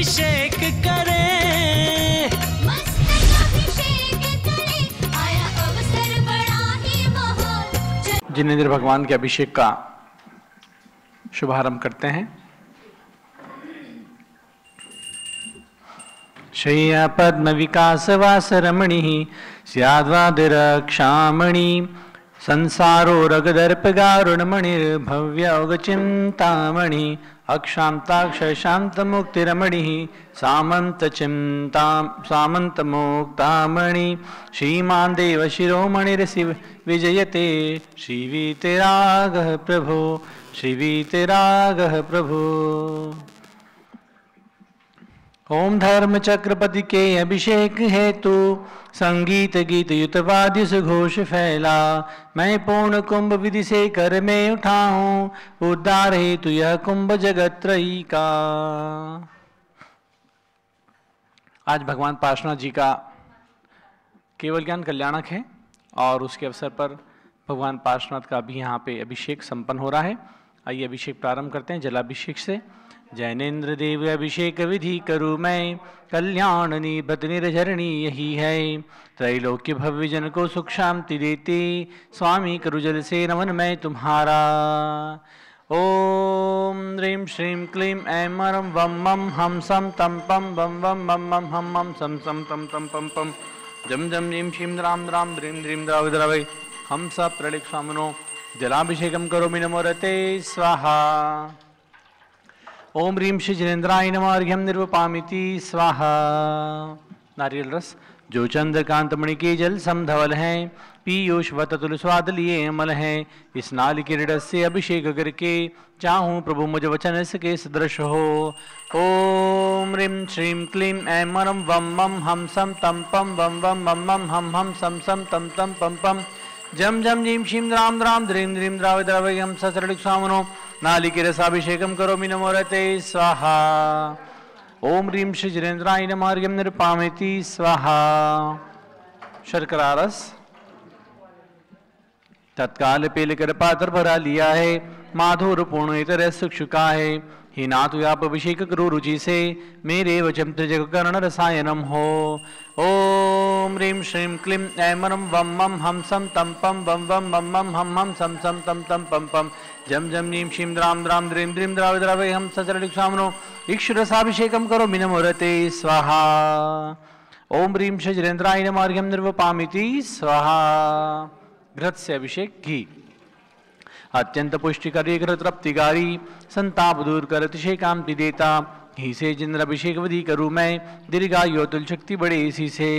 अभिषेक करें, मस्तक अभिषेक करें, आया अवसर बड़ा ही महान। जिनेंद्र भगवान के अभिषेक का शुभारंभ करते हैं। शय्या पद्म विकास वास रमणि स्याद्वादिरक्षामणि संसारो रगदर्प गारुणमणिर्भव्यौग चिंतामणि अक्षांताक्ष शांत मुक्तिरमणि सामंत चिंता सामंत मुक्तामणि श्रीमान देव शिरोमणिर्शिव विजयते श्रीवीतरागः प्रभो श्रीवीतरागः प्रभो। ओम धर्म चक्रपति के अभिषेक हेतु संगीत गीत युत वाद्य सुघोष फैला, मैं पूर्ण कुंभ विधि से कर में उठाऊं उद्धार हेतु यह कुंभ जगत त्रयी का। आज भगवान पार्श्वनाथ जी का केवल ज्ञान कल्याणक है और उसके अवसर पर भगवान पार्श्वनाथ का भी यहाँ पे अभिषेक संपन्न हो रहा है। आइए अभिषेक प्रारंभ करते हैं जलाभिषेक से। जैनेन्द्र देव अभिषेक विधि करूँ मैं, कल्याण निबत निर्झरणी यही है, त्रैलोक्य भव्य जन को सुख शांति देते, स्वामी करु जल से नमन मैं तुम्हारा। ओम ह्रीं श्रीं क्लीं ऐं मरं वं मं हम सम तम पम वम वम मम मम हम मम सम सम तम तम पम पम जम जम नीं शीं द्रां द्रां द्रीं द्रीं द्राव द्रावै हम स प्रणिक स्वामिनो जलाभिषेकम करोमि नमो रते स्वाहा। ओम ह्रीं श्री जिनेन्द्राय नमः अर्घ्यं निर्वपामिति स्वाहा। नारियल रस जो चंद्रकांत मणि के जल समधवल है, पीयूष व तुल स्वाद लिए अमल है, इस नाल के रस से अभिषेक करके चाहूँ प्रभु मुझ वचन के सदृश हो। ओम ह्रीं श्रीं क्लीं ऐं मरं वं मं हम सम तम पम वम वम मम मम हम हम सम सम तम तम पम पम जम जम जीं शीं द्रां द्रां द्रीं द्रीं द्रावै द्रावै हम ससरलिक स्वामिनो नालिके रसाभिषेकम करोमि नमो रते स्वाहा। ओम ह्रीं श्री जिनेन्द्राय नमः अर्घ्यं निर्वपामिति स्वाहा। शर्करा रस तत्काल पेल कर पात्र भरा लिया है, माधुर पूर्ण इतर सुक्षुका है, ही नाथ आप अभिषेक करो रुचि से, मेरे वचन जग कर्ण रसायनम हो। ओम ह्रीं श्रीं क्लीं ऐं मरं वं मं हम सम तम पम वम वम मम मम हम हम सम सम तम तम पम पम जम जम नीं शीं द्रां द्रां द्रीं द्रीं द्रावै द्रावै हम सचरलिक स्वामिनो इक्षुरसाभिषेकम करोमि नमो रते स्वाहा। ओम ह्रीं श्री जिनेन्द्राय नमः अर्घ्यं निर्वपामिति स्वाहा। घृत से अभिषेक घी अत्यंत पुष्टिकारी घृत तृप्तिकारी, संताप दूर कर अतिशय कांति देता, घी से जिंद्र अभिषेक विधि करूँ मैं, दीर्घायु अतुल शक्ति बढ़े इसी से।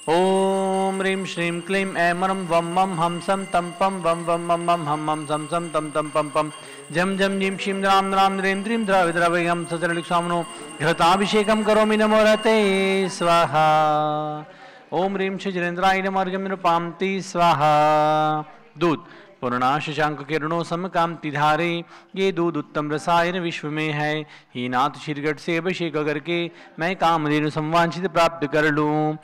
ओम ह्रीं श्रीं क्लीं ऐं मरं वं मं हम सम तम पम वम वम मम मम हम हम सम सम तम तम पम पम जम जम नीं शीं द्रां द्रां द्रीं द्रीं द्रावै द्रावै हम सचरलिक स्वामिनो घृताभिषेकम करोमि नमो रते स्वाहा। ओम ह्रीं श्री जिनेन्द्राय नमः अर्घ्यं निर्वपामिति स्वाहा। दूध पूर्णाश शांक किरणों सम कांति धारे, ये दूध उत्तम रसायन विश्व में है, ही नाथ शिरगढ़ से अभिषेक करके मैं कामधेनु संवांछित प्राप्त कर लूं।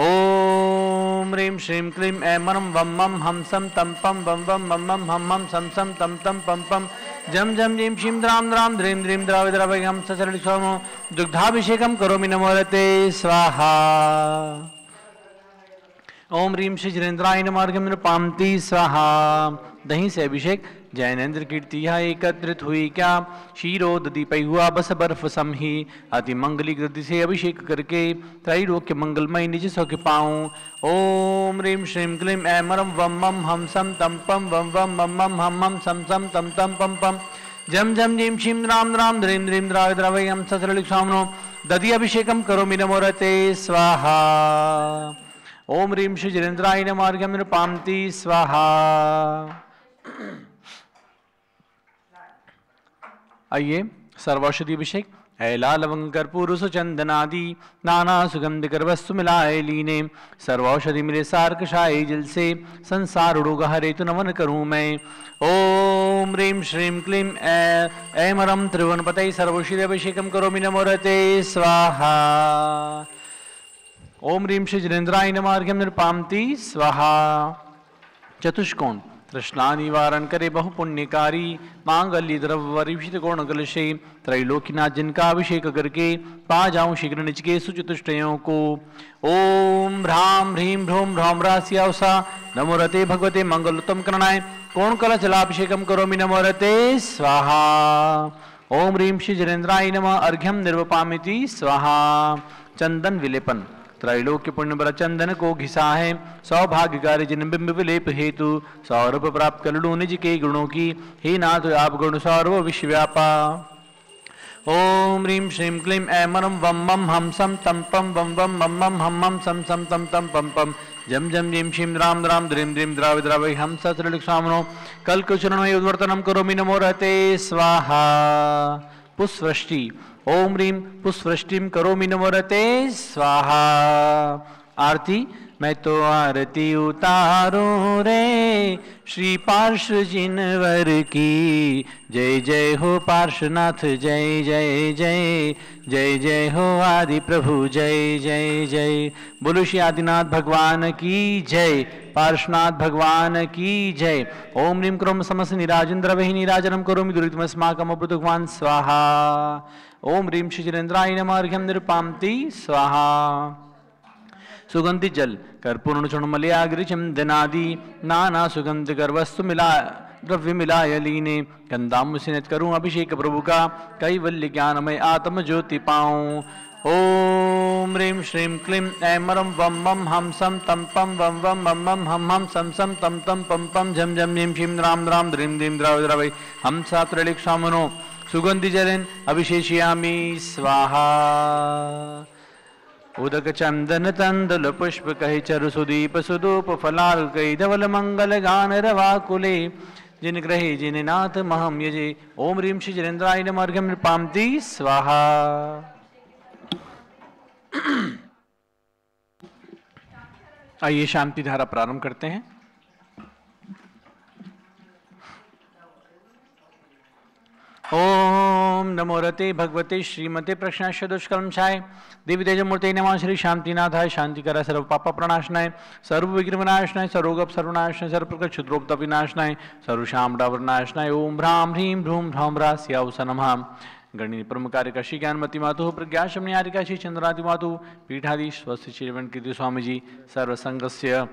ओम ह्रीं श्रीं क्लीं ऐं मरं वं मं हम सम तम पम वम वम मम मम हम हम सम सम तम तम पम पम जम जम नीं शीं द्रां द्रां द्रीं द्रीं द्रावै द्रावै हम सचरलिक स्वामिनो दुग्धाभिषेकम करोमि नमो रते स्वाहा। ओम ह्रीं श्री जिनेन्द्राय नमः अर्घ्यं निर्वपामिति स्वाहा। दही से अभिषेक जैनेन्द्र कीर्ति यह एकत्रित हुई क्या, शीरो दधि पै हुआ बस बर्फ सम ही, अति मंगली गृद्धि से अभिषेक करके त्रैलोक्य मंगलमय निज सौख्य पाऊं। ओम ह्रीं श्रीं क्लीं ऐं मरं वं मं हम सम तम पम वम वम मम मम हम हम सम सम तम तम पम पम जम जम नीं शीं द्रां द्रां द्रीं द्रीं द्रावै द्रावै हम सचरलिक स्वामिनो दधि अभिषेकम करोमि नमो रते स्वाहा। ओम ह्रीं श्री जिनेन्द्राय नमः अर्घ्यं निर्वपामिति स्वाहा। आइए सर्वौषधि अभिषेक ऐला लवंग कर्पूर सुचंदनादि नाना सुगंध कर वस्तु मिलाए लीने, सर्वौषधि मिले सार कषाय जल से, संसार रोग हरे तो नमन करूं मैं। ओम ह्रीं श्रीं क्लीं ऐं मरं त्रिभुवनपतये सर्वौषधि अभिषेकम करोमि नमो रते स्वाहा। ओम ह्रीं श्री जिनेन्द्राय नमः अर्घ्यं निर्वपामिति स्वाहा। चतुष्कोण तृष्णा निवारण करे बहु पुण्यकारी, मांगल्य द्रव्य वरिषित गुण कलशे, त्रैलोकीनाथ जिनका अभिषेक करके पा जाऊं शीघ्र निज के सुचितुष्टयों को। ओम ह्राम ह्रीम ह्रूम ह्रौम रास्यावसा नमो रते भगवते मंगलोत्तम करणाय, कोण कल जलाभिषेकम करोमि नमो रते स्वाहा। ओम ह्रीम श्री जनेन्द्राय नमः अर्घ्यम निर्वपामिति स्वाहा। चंदन विलेपन, त्रैलोक्य पुण्य बल चंदन को घिसा है, सौभाग्यकारी जिन बिंब विलेप हेतु, सौरभ प्राप्त कर लूं निज के गुणों की, हे नाथ आप गुण सौरभ विश्वव्यापा। ओम ह्रीम श्रीम क्लीम ऐमरम वम मम हम सम तम पम वम वम मम मम हम मम सम सम तम तम पम पम जम जम जिम शिम राम राम द्रीम द्रीम द्रावि द्रावि हम सत्रिलिक्षामनो कल कुचरणमय उद्वर्तनम करोमि नमो रहते स्वाहा। पुष्पवृष्टि, ओम ह्रीम पुष्पवृष्टिम करोमि नमो रहते स्वाहा। आरती, मैं तो आरती उतारूं रे श्री पार्श्व जिनवर की, जय जय हो पार्श्वनाथ जय जय जय, जय जय हो आदि प्रभु जय जय जय। बोलो श्री आदिनाथ भगवान की जय, पार्श्वनाथ भगवान की जय। ओम ह्रीम क्रोम समस्त निराजेन्द्र वही निराजनम करोमि दुरितमस्माकम अमृत भगवान स्वाहा। ओम ह्रीम श्री जनेन्द्राय नमः अर्घ्यम निरुपाम्ति स्वाहा। सुगंधि जल कर्पूर्ण चुणमलयाग्रिचम दनादि नाना सुगंध कर वस्तु मिला द्रव्य मिलाय लीने, गंधामुसिनित करूं अभिषेक प्रभु का, कैवल्य ज्ञानमय आत्म ज्योति पाऊं। ओम ह्रीम श्रीम क्लीम ऐमरम वम मम हम सम तम पम वम वम मम मम हम हम सम सम तम तम पम पम झम झम नीम शिम राम राम द्रीम द्रीम द्रावि द्रावि हम सात्रिलिक्षामनो सुगंधि जलेन अभिषेचयामि स्वाहा। उदक चंदन तंदुल पुष्प कहि चरु सुदीप सुदूप फलाल कई धवल मंगल गान रवाकुले, जिन ग्रहे जिन नाथ महम यजे। ओम ह्रीम श्री जनेन्द्राय नमः अर्घ्यम निरुपाम्ति स्वाहा। आइए शांति धारा प्रारंभ करते हैं। ओम नमो रते भगवते श्रीमते प्रश्नाश दुष्कर्मशाय देवी तेजमूर्ते नमः श्री शांतिनाथाय शांतिकराय सर्व पाप प्रणाशनाय सर्व विघ्न विनाशनाय सर्वोगप सर्वनाशनाय सर्व प्रकार क्षुद्रोक्त विनाशनाय सर्व शामडावरनाशनाय। ओम ह्राम ह्रीम ह्रूम ह्रौम रास्यावसा नमः। गणित प्रमुख कार्य श्री ज्ञानमती मातु प्रज्ञा शमनियारिका श्री चंद्रादि मातु पीठाधीश स्वस्थ श्री कीर्ति स्वामी जी सर्व संघस्य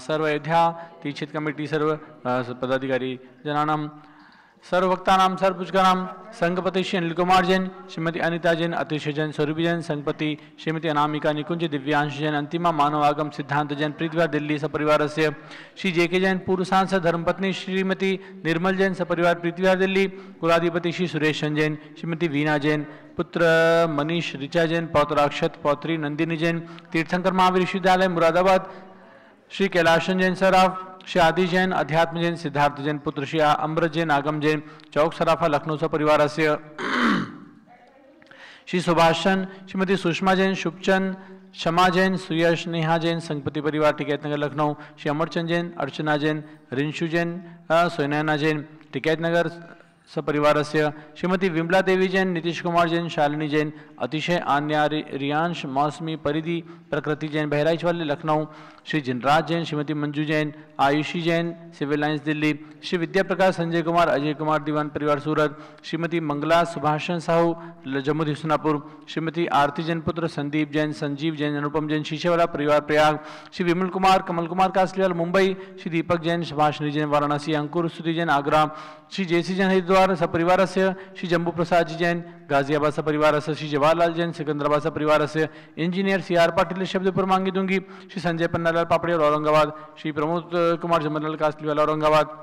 सर्व अयोध्या तीक्षित कमेटी सर्व पदाधिकारी जनानां सर्वभक्तानां सर्वपूजकानां संघपति श्री अनिल कुमार जैन, श्रीमती अनिता जैन, अतिशय जैन, स्वरूपी जैन, संघपति श्रीमती अनामिका निकुंज, दिव्यांश जैन, अंतिमा मानव आगम सिद्धांत जैन, पृथ्वी दिल्ली सपरिवार से श्री जेके जैन, पूर्व सांसद धर्मपत्नी श्रीमती निर्मल जैन सपरिवार पृथ्वी दिल्ली, कुलाधिपति श्री सुरेश जैन, श्रीमती वीणा जैन, पुत्र मनीष ऋचा जैन, पौत्र अक्षत, पौत्री नंदिनी जैन, तीर्थंकर महावीर विश्वविद्यालय मुरादाबाद, श्री कैलाशन जैन सराफ, श्री आदि जैन, अध्यात्म जैन, सिद्धार्थ जैन, पुत्र श्री अमृत जैन, आगम जैन, चौक सराफा लखनऊ सपरिवार से श्री सुभाषचंद, श्रीमती सुषमा जैन, शुभचंद, क्षमा जैन, सुयश, नेहा जैन, संगपति परिवार टिकैत नगर लखनऊ, श्री अमरचंद जैन, अर्चना जैन, रिंशु जैन, सोनैना जैन, टिकैत नगर सपरिवार से श्रीमती विमला देवी जैन, नीतीश कुमार जैन, शालिनी जैन, अतिशय आन्या रियांश, मौसमी परिधि, प्रकृति जैन, बहराइच वाले लखनऊ, श्री जिनराज जैन, श्रीमती मंजू जैन, आयुषी जैन, सिविल लाइन्स दिल्ली, श्री विद्या प्रकाश, संजय कुमार, अजय कुमार, दीवान परिवार सूरत, श्रीमती मंगला सुभाषचंद साहू, जम्मू हुसनापुर, श्रीमती आरती जैन, पुत्र संदीप जैन, संजीव जैन, अनुपम जैन, शीशेवाला परिवार प्रयाग, श्री विमल कुमार, कमल कुमार कासलीवाल मुंबई, श्री दीपक जैन, सुभाषिनी जैन वाराणसी, अंकुर स्तुति जैन आगरा, श्री जेसी जैन हरिद्वार सपरिवार से श्री जम्बू प्रसाद जी जैन, गाजियाबाद सपरिवार से श्री जवाहरलाल जैन, सिकंदराबाद सपरिवार से इंजीनियर सी आर पाटिल शब्दपुर मांगी दूंगी, श्री संजय पन्नालाल पापड़ी औरंगाबाद, श्री प्रमोद कुमार जमनलाल कासलीवाल औरंगाबाद,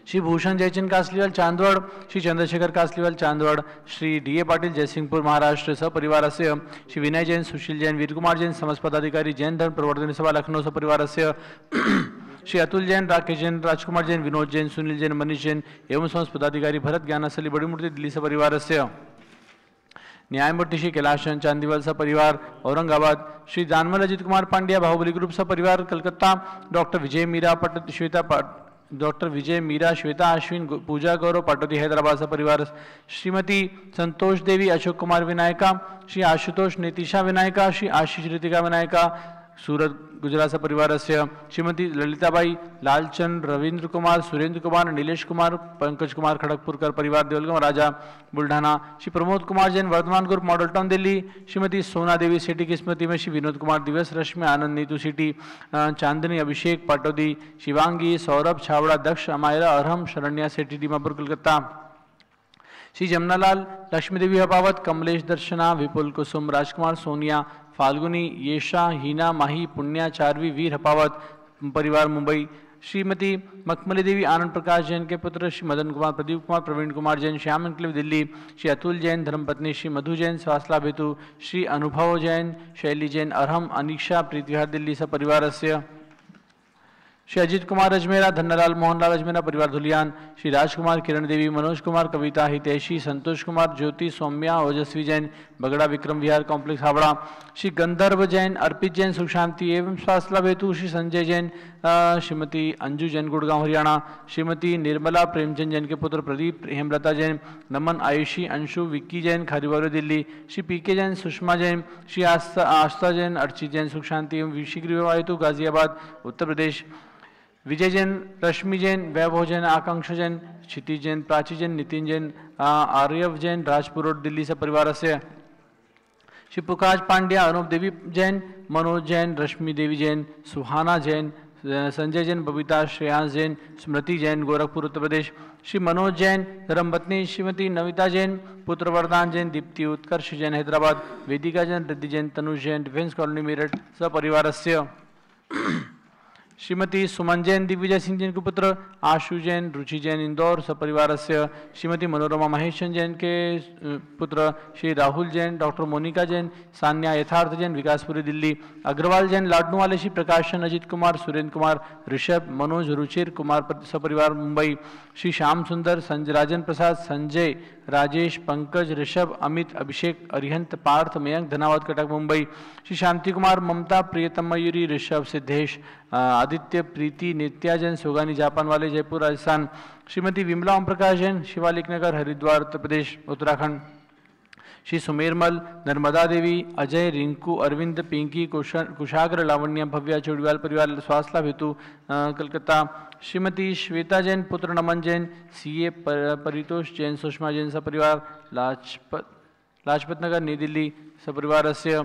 श्री भूषण जयचंद कासलीवाल चांदवड़, श्री चंद्रशेखर कासलीवाल चांदवड़, श्री डी ए पाटिल जयसिंहपुर महाराष्ट्र सपरिवार से श्री विनय जैन, सुशील जैन, वीर कुमार जैन, समस्त पदाधिकारी जैन धर्म प्रवर्तन सभा लखनऊ सपरिवार से श्री अतुल जैन, राकेश जैन, राजकुमार जैन, विनोद जैन, सुनील जैन, मनीष जैन एवं समस्त पदाधिकारी भरत ज्ञानासली बड़ी मूर्ति दिल्ली सपरिवार से न्यायमूर्ति श्री कैलाशन चांदीवाल सपरिवार औरंगाबाद, श्री जानमल अजित कुमार पांड्या बाहुबली ग्रुप सपरिवार कलकत्ता, डॉक्टर विजय मीरा पट श्वेता डॉक्टर विजय मीरा श्वेता अश्विन पूजा गौरव पाटोदी हैदराबाद सपरिवार, श्रीमती संतोष देवी, अशोक कुमार विनायका, श्री आशुतोष नीतिशा विनायका, श्री आशीष ऋतिका विनायका, सूरत गुजरात परिवारस्य श्रीमती ललिताबाई लालचंद रवींद्र कुमार सुरेंद्र कुमार नीलेश कुमार पंकज कुमार खड़गपुरकर परिवार Deolgaon Raja Buldhana. Shri Pramod Kumar Jain Vardhman group model town Delhi. Shrimati Sona Devi सेठी की स्मृति में श्री विनोद कुमार दिवस रश्मि आनंद नीतू सिटी चांदनी अभिषेक पाटोदी शिवांगी सौरभ छावड़ा दक्ष अमायरा अरहम शरण्या सेठी दीमापुर कोलकाता। श्री जमनालाल लक्ष्मी देवी हपावत कमलेश दर्शना विपुल कुसुम राजकुमार सोनिया फाल्गुनी येशा हीना माही पुण्या चारवी वीर हपावत परिवार मुंबई। श्रीमती मखमली देवी आनंद प्रकाश जैन के पुत्र श्री मदन कुमार प्रदीप कुमार प्रवीण कुमार जैन श्याम एनक्लेव दिल्ली। श्री अतुल जैन धर्मपत्नी श्री मधु जैन स्वासला हेतु श्री अनुभव जैन शैली जैन अरहम अनीक्षा प्रीतिहार दिल्ली सपरिवारस्य। श्री अजित कुमार अजमेरा धन्नालाल मोहनलाल अजमेरा परिवार धुलियान। श्री राजकुमार किरण देवी मनोज कुमार कविता हितैषी संतोष कुमार ज्योति सौम्या ओजस्वी जैन बगड़ा विक्रम विहार कॉम्प्लेक्स हावड़ा। श्री गंधर्व जैन अर्पित जैन सुख शांति एवं स्वास्थ्य हेतु श्री संजय जैन श्रीमती अंजू जैन गुड़गांव हरियाणा। श्रीमती निर्मला प्रेमचंद जैन के पुत्र प्रदीप हेमलता जैन नमन आयुषी अंशु विक्की जैन खारीवारी दिल्ली। श्री पीके जैन सुषमा जैन श्री आस्था जैन अर्चित जैन सुख शांति एवं शीघ्र विवाह हेतु गाजियाबाद उत्तर प्रदेश। विजय जैन रश्मि जैन वैभव जैन आकांक्षा जैन क्षितिज जैन प्राची जैन नितिन जैन आर्यव जैन राजपुर रोड दिल्ली से परिवार से। श्री प्रकाश पांड्या अनूप देवी जैन मनोज जैन रश्मि देवी जैन सुहाना जैन संजय जैन बबीता श्रेयांश जैन स्मृति जैन गोरखपुर उत्तर प्रदेश। श्री मनोज जैन धर्मपत्नी श्रीमती नविता जैन पुत्र वरदान जैन दीप्ति उत्कर्ष जैन हैदराबाद। वेदिका जैन रिद्धि जैन तनुज जैन डिफेंस कॉलोनी मेरठ सपरिवार से। श्रीमती सुमन जैन दिग्विजय सिंह जैन के पुत्र आशु जैन रुचि जैन इंदौर सपरिवार से। श्रीमती मनोरमा महेशन जैन के पुत्र श्री राहुल जैन डॉक्टर मोनिका जैन सान्या यथार्थ जैन विकासपुरी दिल्ली। अग्रवाल जैन लाडनू वाले श्री प्रकाशन अजित कुमार सुरेंद्र कुमार ऋषभ मनोज रुचिर कुमार सपरिवार मुंबई। श्री श्याम सुंदर संजय राजन प्रसाद संजय राजेश पंकज ऋषभ अमित अभिषेक अरिहंत पार्थ मयंक धनावत कटक मुंबई। श्री शांति कुमार ममता प्रियतम मयूरी ऋषभ सिद्धेश आदित्य प्रीति नित्या जैन सोगानी जापान वाले जयपुर राजस्थान। श्रीमती विमला ओम प्रकाश जैन शिवालिक नगर हरिद्वार उत्तर प्रदेश उत्तराखंड। श्री सुमेरमल नर्मदा देवी अजय रिंकू अरविंद पिंकी कुशाग्र लावण्य भव्या चौड़ीवाल परिवार स्वास्थ्य हेतु कलकत्ता। श्रीमती श्वेता जैन पुत्र नमन जैन सीए परितोष जैन सुषमा जैन सपरिवार लाजपत नगर नई दिल्ली सपरिवार से।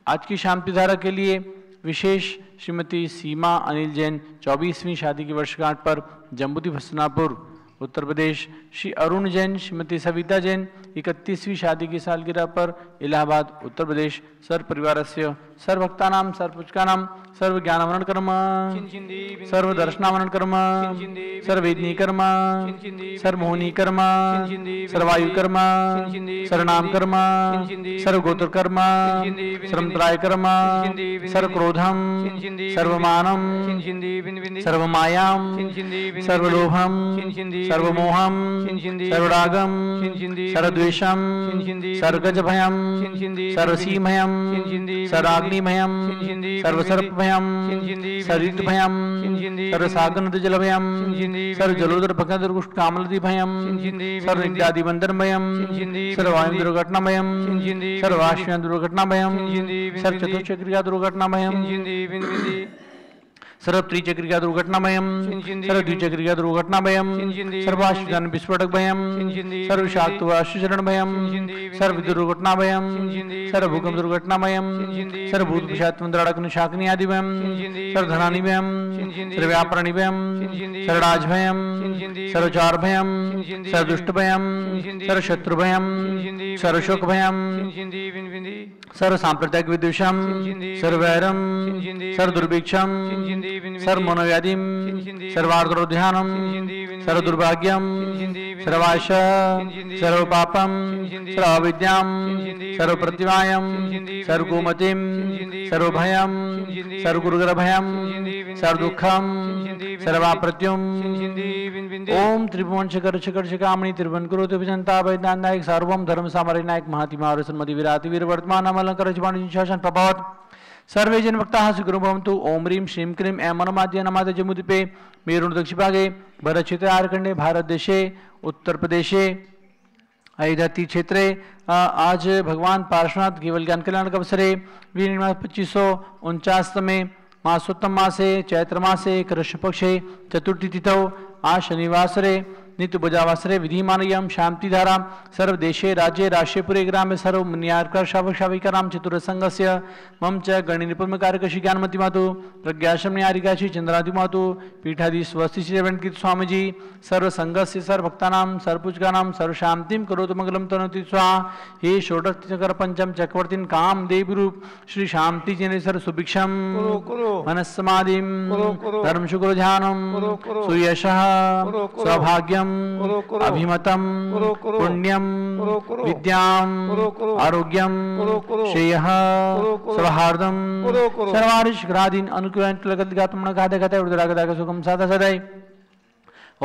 आज की शांति धारा के लिए विशेष श्रीमती सीमा अनिल जैन 24वीं शादी की वर्षगांठ पर जम्बूती भसनापुर उत्तर प्रदेश। श्री अरुण जैन श्रीमती सविता जैन 31वीं शादी की सालगिरह पर इलाहाबाद उत्तर प्रदेश सर्व परिवार से। सर्व भक्तानां सर्व पुचकानां सर्व ज्ञानमरण कर्म सर्व दर्शनामरण कर्म सर्व वेदनी कर्म सर्व मोहनी कर्म सर्वायु कर्म सर्वनाम कर्म सर्व गोत्र कर्म सर्वत्राय कर्म सर्व क्रोधम सर्व मानम सर्व मायाम सर्व लोभम सर्व मोहम सर्व रागम सर्व द्वेषम सर्व गज भयम सर्व सीमयम सर्व अग्निमयम सर्व सर्पभयम सर्व भयम सर्व सागर नदी जल भयम सर्व जलोदर भगदर कुष्ठ कामलदी भयम सर्व इत्यादि बंदर भयम सर्व वायु दुर्घटना भयम सर्व आश्रय दुर्घटना भयम सर्व चतुर्चक्रिया दुर्घटना भयम सर्व त्रिचक्रिका दुर्घटनामयम सर्व द्विचक्रिका दुर्घटनामयम सर्वाश्वजन विस्फोटक भयम सर्व शाक्तवाश्चरण भयम सर्व दुर्घटना भयम सर्व भूकंप दुर्घटनामयम सर्व भूत पिशाच मंत्राड़क शाकनी आदि भयम सर्व धनानि भयम सर्व व्यापारणी भयम सर्व राज भयम सर्व चार भयम सर्व दुष्ट भयम सर्व शत्रु भयम सर्व शोक भयम सर्व सांप्रदायिक विद्वेषम सर्व वैरम सर्व दुर्भिक्षम सर्व मनोव्याधिम सर्वार्द्रोध्यानम सर्व दुर्भाग्यम सर्वाश सर्व पापम सर्व अविद्याम सर्व प्रतिमायम सर्व गोमतिम सर्व भयम सर्व गुरुग्र भयम सर्व दुखम सर्वाप्रत्युम ओम त्रिभुवन शिखर शिखर शिखामणि त्रिभुवन कुरुते विजंता वैदानायक सार्वभौम धर्म सामरिनायक महातिमा सन्मति विराति वीर वर्तमान अलंकार जीवाणि शासन प्रभावत सर्वे जन भक्ताः सुखिनो भवन्तु। ओम ह्रीं श्रीं क्रीं ऐं मनमाद्य नमाद जमुदीपे मेरुण दक्षिणभागे भरतक्षेत्रे आर्कण्डे भारत देशे उत्तर प्रदेशे अयोध्या क्षेत्रे आज भगवान पार्श्वनाथ केवल ज्ञान कल्याण का अवसरे वीर 2549 मासोत्तम मासे चैत्र मासे कृष्ण पक्षे चतुर्थी तिथौ आज शनिवासरे नित्य बुजावासरे विधिमानयम शांतिधारा सर्वदेशे राज्ये राष्ट्रीयपुरे ग्रामे सर्व मुनियार्क शावकाराम चतुर संघस्य मम च गणि निपुण कारकशी ज्ञानमती मातु प्रज्ञाशम न्यारिकाशी चंद्रादि मातु पीठादि स्वस्ति श्री वेंकट स्वामी जी सर्व संघस्य सर्व भक्तानाम सर्व पूजकानाम सर्व शांतिम करोतु मंगलम तनोति स्वाहा हे षोडश चक्र पंचम चक्रवर्तीन काम देव रूप श्री शांति जन सर्व सुभिक्षम मनस्समाधिम धर्म शुक्र ध्यानम सुयशः सौभाग्यम अभिमतम पुण्यम विद्याम आरोग्यम श्रेयः सौहार्दम सर्वारिष्ग्रादीन अनुकूल सुखम साधा सदाई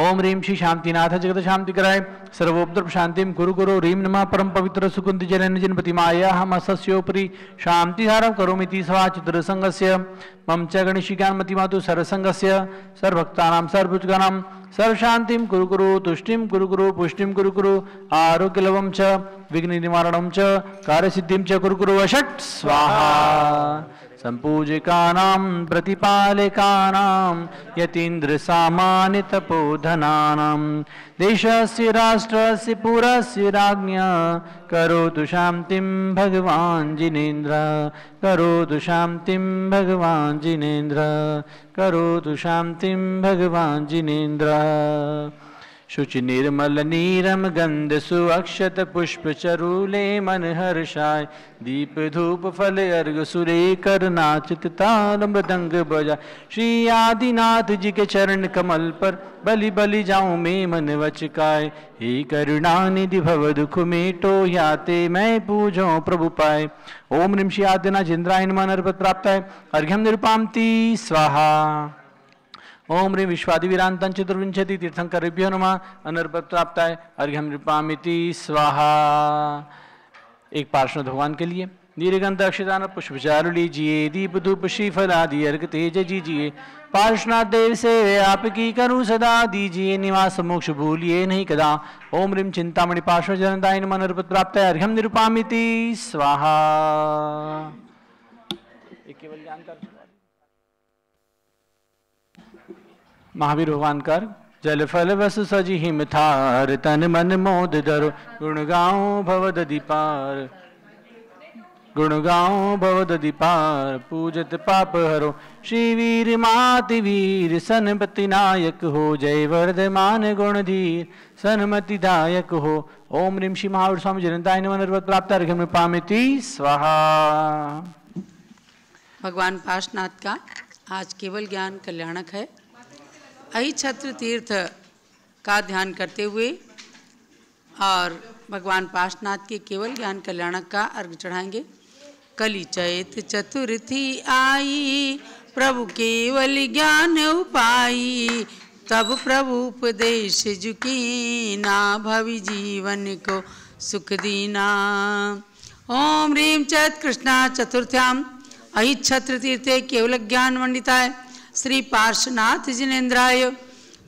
ओम रीम श्री शांतिनाथ जगत शांति कराय सर्वोपद्रव शांतिम गुरु गुरु रीम नमः परम पवित्र सुकुंत जन जनपति माया हम असस्योपरि शांति धारम करोमिति सवा चित्र संगस्य मम च गणेशी ज्ञानमती मातु सर्वसंगस्य सर्वभक्तानां सर्वभुजगानां सर्व शांतिम कुरु कुरु तुष्टिम कुरु कुरु पुष्टिम कुरु कुरु आरोग्यलवम च विघ्न निवारणम च कार्यसिद्धिम च कुरु कुरु वषट् स्वाहा संपूजिकानां प्रतिपालकानां यतीन्द्र सामान्य तपोधनानां देशस्य राष्ट्रस्य पुरस्य राज्ञा करोतु शांतिं भगवान् जिनेन्द्र करोतु शांतिं भगवान् जिनेन्द्र करोतु शांतिं भगवान् जिनेन्द्र शुचि निर्मल नीरम गंध सुअक्षत पुष्प चरूले मन हर्षाय दीप धूप फल अर्घ सुरे कर नाचित ताल मृदंग बजा श्री आदिनाथ जी के चरण कमल पर बलि बलि जाऊं मैं मन वचकाय हे करुणानिधि भव दुख मेटो याते मैं पूजो प्रभु पाए ओम ह्रीं श्री आदिनाथ इंद्राय नमः नरपत प्राप्त है अर्घ्यम निरुपांति स्वाहा ओम ह्रीं विश्वादिवीरांतं चतुर्विंशति तीर्थंकरेभ्यो नमः अनर्पत प्राप्ताय अर्घ्यम नृपामिति स्वाहा। एक पार्श्वनाथ भगवान के लिए दीर्घंत अक्षतान पुष्प चारु लीजिए दीप धूप श्रीफल आदि अर्घ तेज दीजिए पार्श्वनाथ देव से आपकी करूं सदा दीजिए निवास मोक्ष भूलिए नहीं कदा ओम ह्रीं चिंतामणि पार्श्व जनताय नमः अनर्पत प्राप्ताय अर्घ्यम निरुपामिति स्वाहा। केवल जानकर महावीर भगवान कर जल फल वस सजी हिम थार तन मन मोद धरो गुण गाओ भवद दीपार गुण गाओ भवद दीपार पूजत पाप हरो श्री वीर माति वीर सनपति नायक हो जय वर्धमान गुण धीर सन्मति दायक हो ओम ह्रीं श्री महावीर स्वामी जनताय नमः अनर्पत प्राप्त अर्घ्यम नृपामिति स्वाहा। भगवान पार्श्वनाथ का आज केवल ज्ञान कल्याणक है। अहिच्छत्र तीर्थ का ध्यान करते हुए और भगवान पार्श्वनाथ के केवल ज्ञान कल्याणक का अर्घ चढ़ाएंगे। कली चैत चतुर्थी आई प्रभु केवल ज्ञान उपाई तब प्रभु उपदेश जुकीना भवि जीवन को सुख दीना। ओम ह्रीं चैत कृष्णा चतुर्थ्याम अहिच्छत्र तीर्थे केवल ज्ञान मंडिताय श्री पार्श्वनाथ जिनेन्द्राय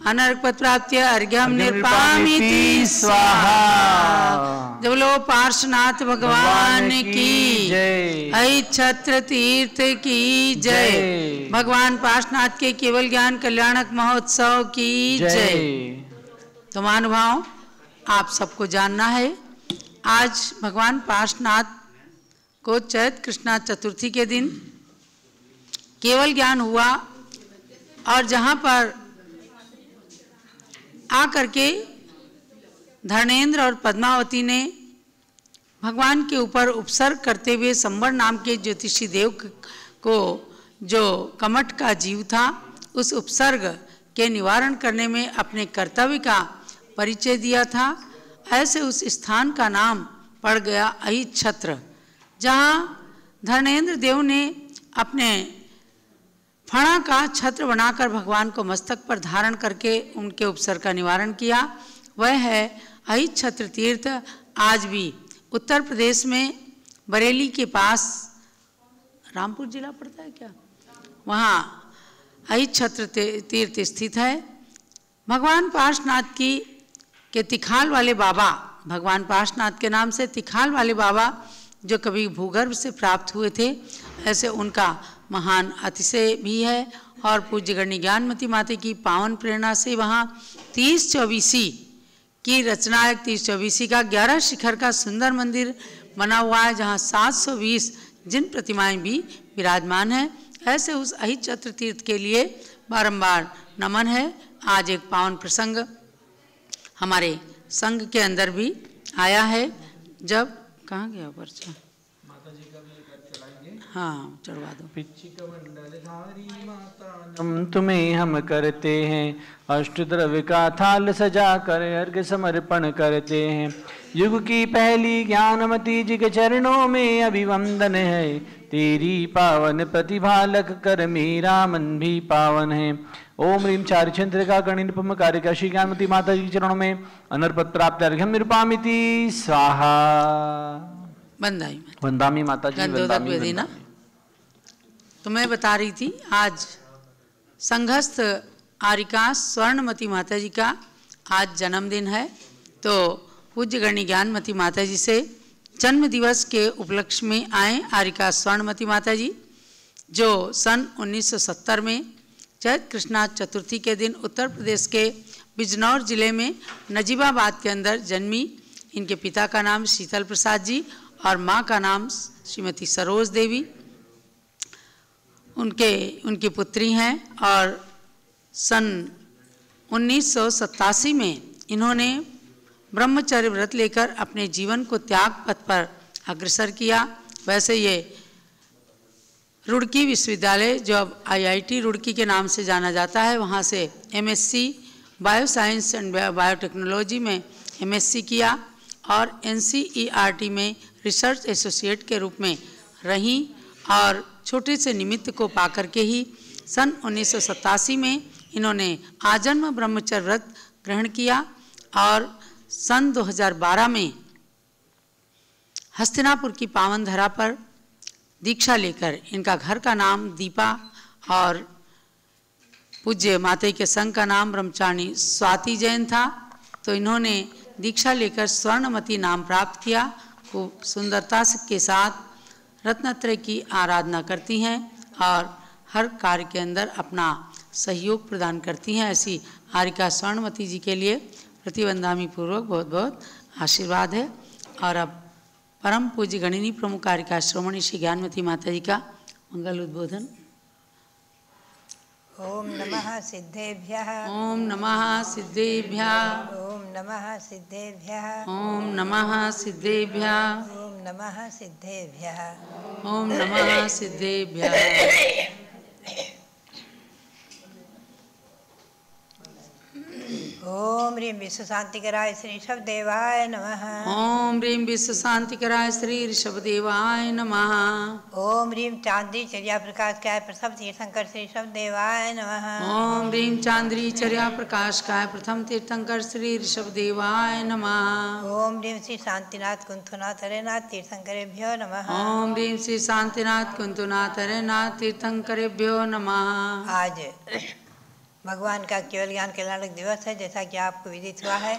अनर्पत प्राप्त्य अर्घ्यम निरुपामिति स्वाहा। बोलो पार्श्वनाथ भगवान की जय, अहिच्छत्र तीर्थ की जय, भगवान पार्श्वनाथ के केवल ज्ञान कल्याणक महोत्सव की जय। तो महानुभाव आप सबको जानना है आज भगवान पार्श्वनाथ को चैत कृष्णा चतुर्थी के दिन केवल ज्ञान हुआ और जहाँ पर आकर के धर्मेंद्र और पद्मावती ने भगवान के ऊपर उपसर्ग करते हुए संबर नाम के ज्योतिषी देव को जो कमठ का जीव था उस उपसर्ग के निवारण करने में अपने कर्तव्य का परिचय दिया था। ऐसे उस स्थान का नाम पड़ गया अहिच्छत्र, जहाँ धर्मेंद्र देव ने अपने फणा का छत्र बनाकर भगवान को मस्तक पर धारण करके उनके उपसर्ग का निवारण किया। वह है अहिच्छत्र तीर्थ। आज भी उत्तर प्रदेश में बरेली के पास रामपुर जिला पड़ता है क्या, वहाँ अहिच्छत्र तीर्थ स्थित है। भगवान पार्श्वनाथ की के तिखाल वाले बाबा भगवान पार्श्वनाथ के नाम से तिखाल वाले बाबा जो कभी भूगर्भ से प्राप्त हुए थे, ऐसे उनका महान अतिशय भी है। और पूज्य गणनी ज्ञानमती माता की पावन प्रेरणा से वहाँ 30-24 की रचना है। 30-24 का 11 शिखर का सुंदर मंदिर बना हुआ है, जहाँ 720 जिन प्रतिमाएं भी विराजमान हैं। ऐसे उस अहिच्छत्र तीर्थ के लिए बारंबार नमन है। आज एक पावन प्रसंग हमारे संघ के अंदर भी आया है। जब कहाँ गया पर्चा? हाँ, चढ़वा दो। पिच्चिक मंडल धारी माता नम तुम्हें हम करते हैं, अष्ट द्रव्य का थाल सजा कर अर्घ समर्पण करते हैं। युग की पहली ज्ञानमती जी के चरणों में अभिवंदन है, तेरी पावन प्रतिभा लग कर मेरा मन भी पावन है। ओम ह्रीम चारि चंद्रिका गणिनपम कारिका श्री ज्ञानमती माता जी के चरणों में अनर्पत प्राप्त अर्घ्यम निरुपामिति स्वाहा। वंदामी माता जी, वंदामी। तो मैं बता रही थी आज संघस्थ आरिका स्वर्णमती माता जी का आज जन्मदिन है। तो पूज्य गणनी ज्ञानमती माता जी से जन्म दिवस के उपलक्ष्य में आए आरिका स्वर्णमती माता जी, जो सन 1970 में चैत्र कृष्णा चतुर्थी के दिन उत्तर प्रदेश के बिजनौर जिले में नजीबाबाद के अंदर जन्मी। इनके पिता का नाम शीतल प्रसाद जी और माँ का नाम श्रीमती सरोज देवी उनकी पुत्री हैं। और सन 1987 में इन्होंने ब्रह्मचर्य व्रत लेकर अपने जीवन को त्याग पथ पर अग्रसर किया। वैसे ये रुड़की विश्वविद्यालय, जो अब IIT रुड़की के नाम से जाना जाता है, वहाँ से MSc bio science and biotechnology में MSc किया और NCERT में रिसर्च एसोसिएट के रूप में रहीं। और छोटे से निमित्त को पाकर के ही सन 1987 में इन्होंने आजन्म ब्रह्मचर्य व्रत ग्रहण किया और सन 2012 में हस्तिनापुर की पावन धरा पर दीक्षा लेकर, इनका घर का नाम दीपा और पूज्य माता के संघ का नाम ब्रह्मचारिणी स्वाति जैन था, तो इन्होंने दीक्षा लेकर स्वर्णमती नाम प्राप्त किया। वो सुंदरता के साथ रत्नत्रय की आराधना करती हैं और हर कार्य के अंदर अपना सहयोग प्रदान करती हैं। ऐसी आरिका स्वर्णमती जी के लिए प्रतिवंदामी पूर्वक बहुत बहुत आशीर्वाद है। और अब परम पूज्य गणिनी प्रमुख आरिका श्रोमणी श्री ज्ञानमती माता जी का मंगल उद्बोधन। ओम नमः सिद्धेभ्यः। ओम नमः सिद्धेभ्यः। ओम नमः सिद्धेभ्यः। ओम नमः सिद्धेभ्यः। ओम नमः सिद्धेभ्यः। ओम नमः सिद्धेभ्यः। ओम ह्रीं विश्व शांतिकराय श्री ऋषभदेवाय नमः। ओम ह्रीं विश्व शांतिकराय श्री ऋषभदेवाय नमः। ओम ह्रीं चांद्री चर्या प्रकाशकाय प्रथम तीर्थंकर श्री ऋषभदेवाय नमः। ओम ह्रीं चांद्री चर्या प्रकाशकाय प्रथम तीर्थंकर श्री ऋषभदेवाय नमः। ओम ह्रीं श्री शांतिनाथ कुंथुनाथ हरेनाथ तीर्थंकरेभ्यो नमः। ओम ह्रीं श्री शांतिनाथ कुंतुनाथ हरेनाथ तीर्थंकरेभ्यो नमः। आज भगवान का केवल ज्ञान कल्याणक दिवस है, जैसा कि आपको विदित हुआ है।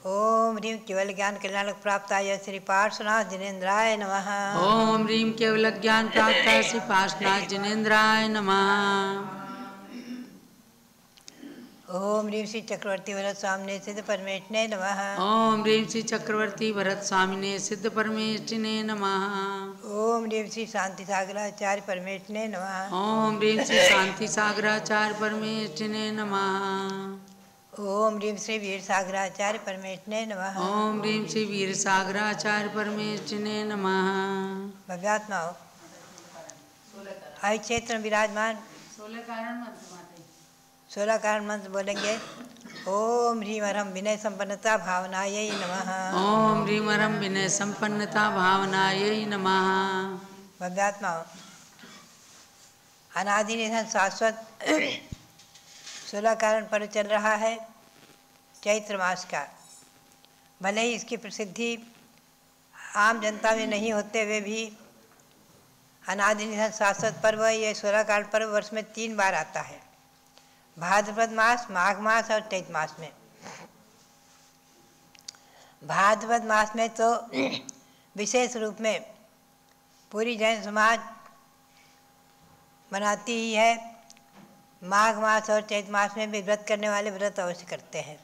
ओम ह्रीं केवल ज्ञान कल्याणक प्राप्ताय श्री पार्श्वनाथ जिनेन्द्राय नमः। ओम ह्रीं केवल ज्ञान प्राप्ताय श्री पार्श्वनाथ जिनेन्द्राय नमः। ओम ह्रीं श्री चक्रवर्ती भरत स्वामिने सिद्ध परमेष्ठिने नमः। ओम ह्रीं श्री चक्रवर्ती भरत स्वामिने सिद्ध परमेष्ठिने नमः। ओम ह्रीं श्री शांति सागराचार्य परमेष्ठिने नमः। ओम ह्रीं श्री शांति सागराचार्य परमेष्ठिने नमः। ओम ह्रीं श्री वीर सागराचार्य परमेष्ठिने नमः। ओम ह्रीं श्री वीर सागराचार्य परमेष्ठिने नमः। भव्यात्माओं, आज क्षेत्र में विराजमान 16 कारण मंत्र बोलेंगे। ओम ह्रीं हरम विनय संपन्नता भावनायै नमः। ओम ह्रीं हरम विनय संपन्नता भावनायै नमः। भव्यात्माओं, अनादि निधन शाश्वत 16 कारण पर्व चल रहा है चैत्र मास का। भले ही इसकी प्रसिद्धि आम जनता में नहीं होते हुए भी अनादि निधन शाश्वत पर्व, ये 16 कारण पर्व वर्ष में 3 बार आता है, भाद्रपद मास, माघ मास और चैत मास में। भाद्रपद मास में तो विशेष रूप में पूरी जैन समाज मनाती ही है। माघ मास और चैत मास में भी व्रत करने वाले व्रत अवश्य करते हैं।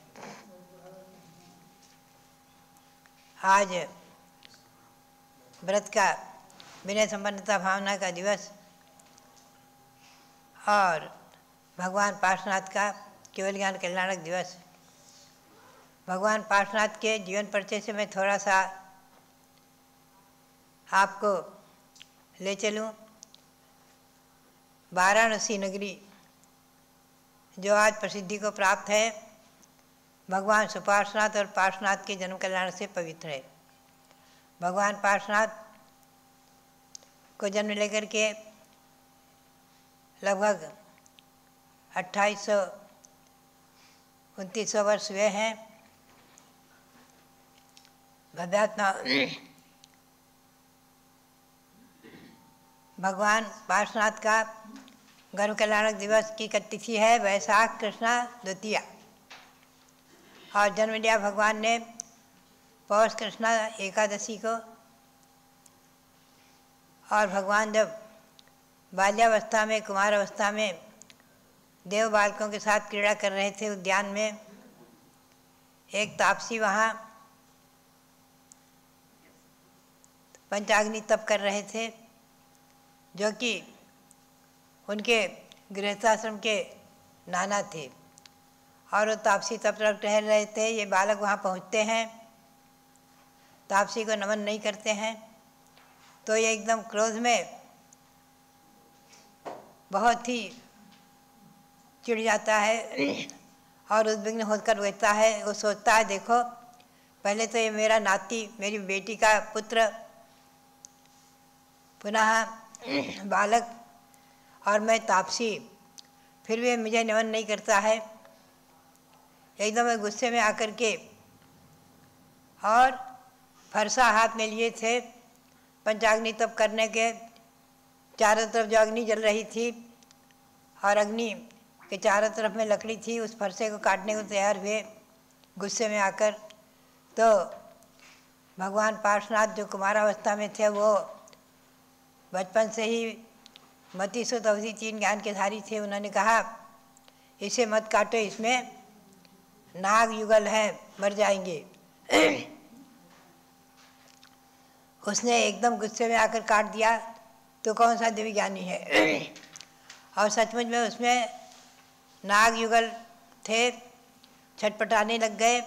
आज व्रत का विनय संपन्नता भावना का दिवस और भगवान पार्श्वनाथ का केवल ज्ञान कल्याणक दिवस। भगवान पार्श्वनाथ के जीवन परिचय से मैं थोड़ा सा आपको ले चलूं। वाराणसी नगरी जो आज प्रसिद्धि को प्राप्त है, भगवान सुपार्श्वनाथ और पार्श्वनाथ के जन्म कल्याण से पवित्र है। भगवान पार्श्वनाथ को जन्म लेकर के लगभग 2800-2900 वर्ष हुए हैं। भव्यात्मा भगवान पार्श्वनाथ का गर्भ कल्याणक दिवस की तिथि है वैशाख कृष्णा द्वितीया, और जन्म लिया भगवान ने पौष कृष्णा एकादशी को। और भगवान जब बाल्यावस्था में, कुमार अवस्था में देव बालकों के साथ क्रीड़ा कर रहे थे उद्यान में, एक तापसी वहाँ पंचाग्नि तप कर रहे थे, जो कि उनके गृहस्थाश्रम के नाना थे। और वो तापसी तप तक टहल रहे थे। ये बालक वहाँ पहुँचते हैं, तापसी को नमन नहीं करते हैं, तो ये एकदम क्रोध में बहुत ही चिढ़ जाता है और उद्विग्न होकर कहता है। वो सोचता है, देखो पहले तो ये मेरा नाती, मेरी बेटी का पुत्र, पुनः बालक, और मैं तापसी, फिर भी मुझे नमन नहीं करता है। एकदम गुस्से में आकर के और फरसा हाथ में लिए थे। पंचाग्नि तप करने के चारों तरफ जो अग्नि जल रही थी और अग्नि के चारों तरफ में लकड़ी थी, उस फरसे को काटने को तैयार हुए गुस्से में आकर। तो भगवान पार्श्वनाथ जो कुमारावस्था में थे, वो बचपन से ही मति सुत अवधि 3 ज्ञान के धारी थे। उन्होंने कहा, इसे मत काटो, इसमें नाग युगल है, मर जाएंगे। उसने एकदम गुस्से में आकर काट दिया, तो कौन सा दिव्य ज्ञानी है। और सचमुच में उसमें नाग युगल थे। छटपटाने लग गए।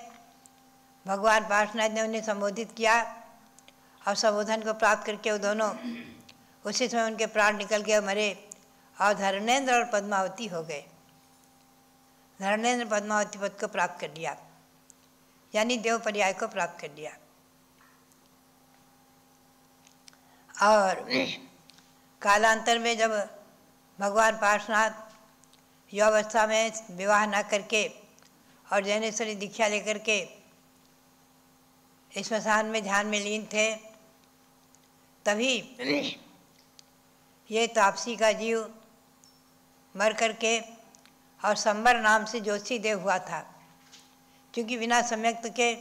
भगवान पार्श्वनाथ ने उन्हें संबोधित किया और संबोधन को प्राप्त करके वो दोनों उसी समय उनके प्राण निकल गए, मरे, और धरणेन्द्र और पद्मावती हो गए। धरणेन्द्र पद्मावती पद को प्राप्त कर लिया, यानी देव पर्याय को प्राप्त कर लिया। और कालांतर में जब भगवान पार्श्वनाथ युवावस्था में विवाह न करके और जैनेश्वरी दीक्षा लेकर के स्मशान में ध्यान में लीन थे, तभी ये तापसी का जीव मर करके और संबर नाम से जोशी देव हुआ था। क्योंकि बिना सम्यक्त के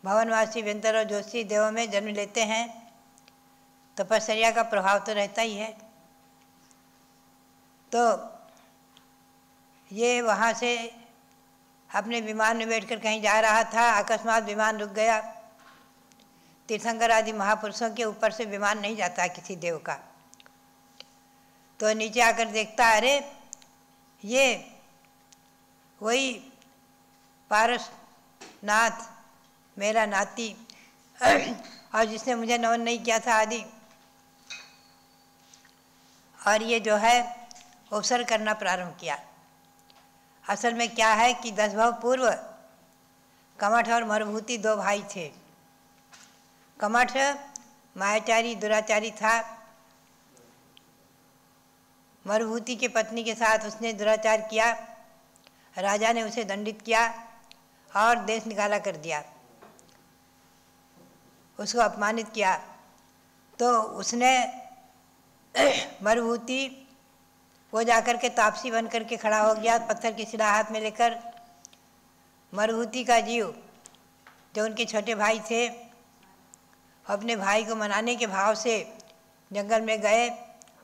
भवनवासी व्यंतर और जोशी देवों में जन्म लेते हैं, तपस्या का प्रभाव तो रहता ही है। तो ये वहाँ से अपने विमान में बैठकर कहीं जा रहा था, अकस्मात विमान रुक गया। तीर्थंकर आदि महापुरुषों के ऊपर से विमान नहीं जाता किसी देव का। तो नीचे आकर देखता, अरे ये वही पारसनाथ, मेरा नाती, और जिसने मुझे नमन नहीं किया था आदि। और ये जो है अवसर करना प्रारंभ किया। असल में क्या है कि 10 भव पूर्व कमठ और मरुभूति 2 भाई थे। कमठ मायाचारी दुराचारी था। मरुभूति की पत्नी के साथ उसने दुराचार किया। राजा ने उसे दंडित किया और देश निकाला कर दिया, उसको अपमानित किया। तो उसने मरुभूति वो जाकर के तापसी बन करके खड़ा हो गया, पत्थर की शिला हाथ में लेकर। मरुभूति का जीव जो उनके छोटे भाई थे, अपने भाई को मनाने के भाव से जंगल में गए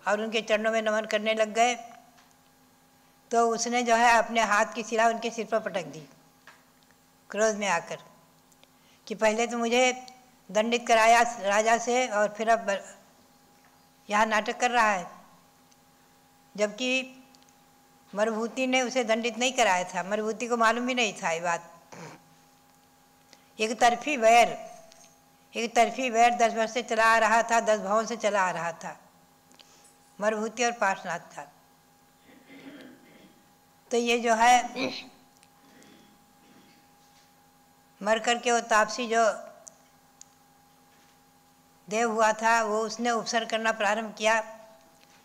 और उनके चरणों में नमन करने लग गए, तो उसने जो है अपने हाथ की सिला उनके सिर पर पटक दी क्रोध में आकर कि पहले तो मुझे दंडित कराया राजा से और फिर अब यहाँ नाटक कर रहा है, जबकि मरुभूति ने उसे दंडित नहीं कराया था। मरुभूति को मालूम भी नहीं था ये बात। एक तरफी वैर 10 वर्ष से चला आ रहा था, 10 भावों से चला आ रहा था, मरुभूति और पार्श्वनाथ का। तो ये जो है मर कर के वो तापसी जो देव हुआ था, वो उसने उपसर्ग करना प्रारंभ किया।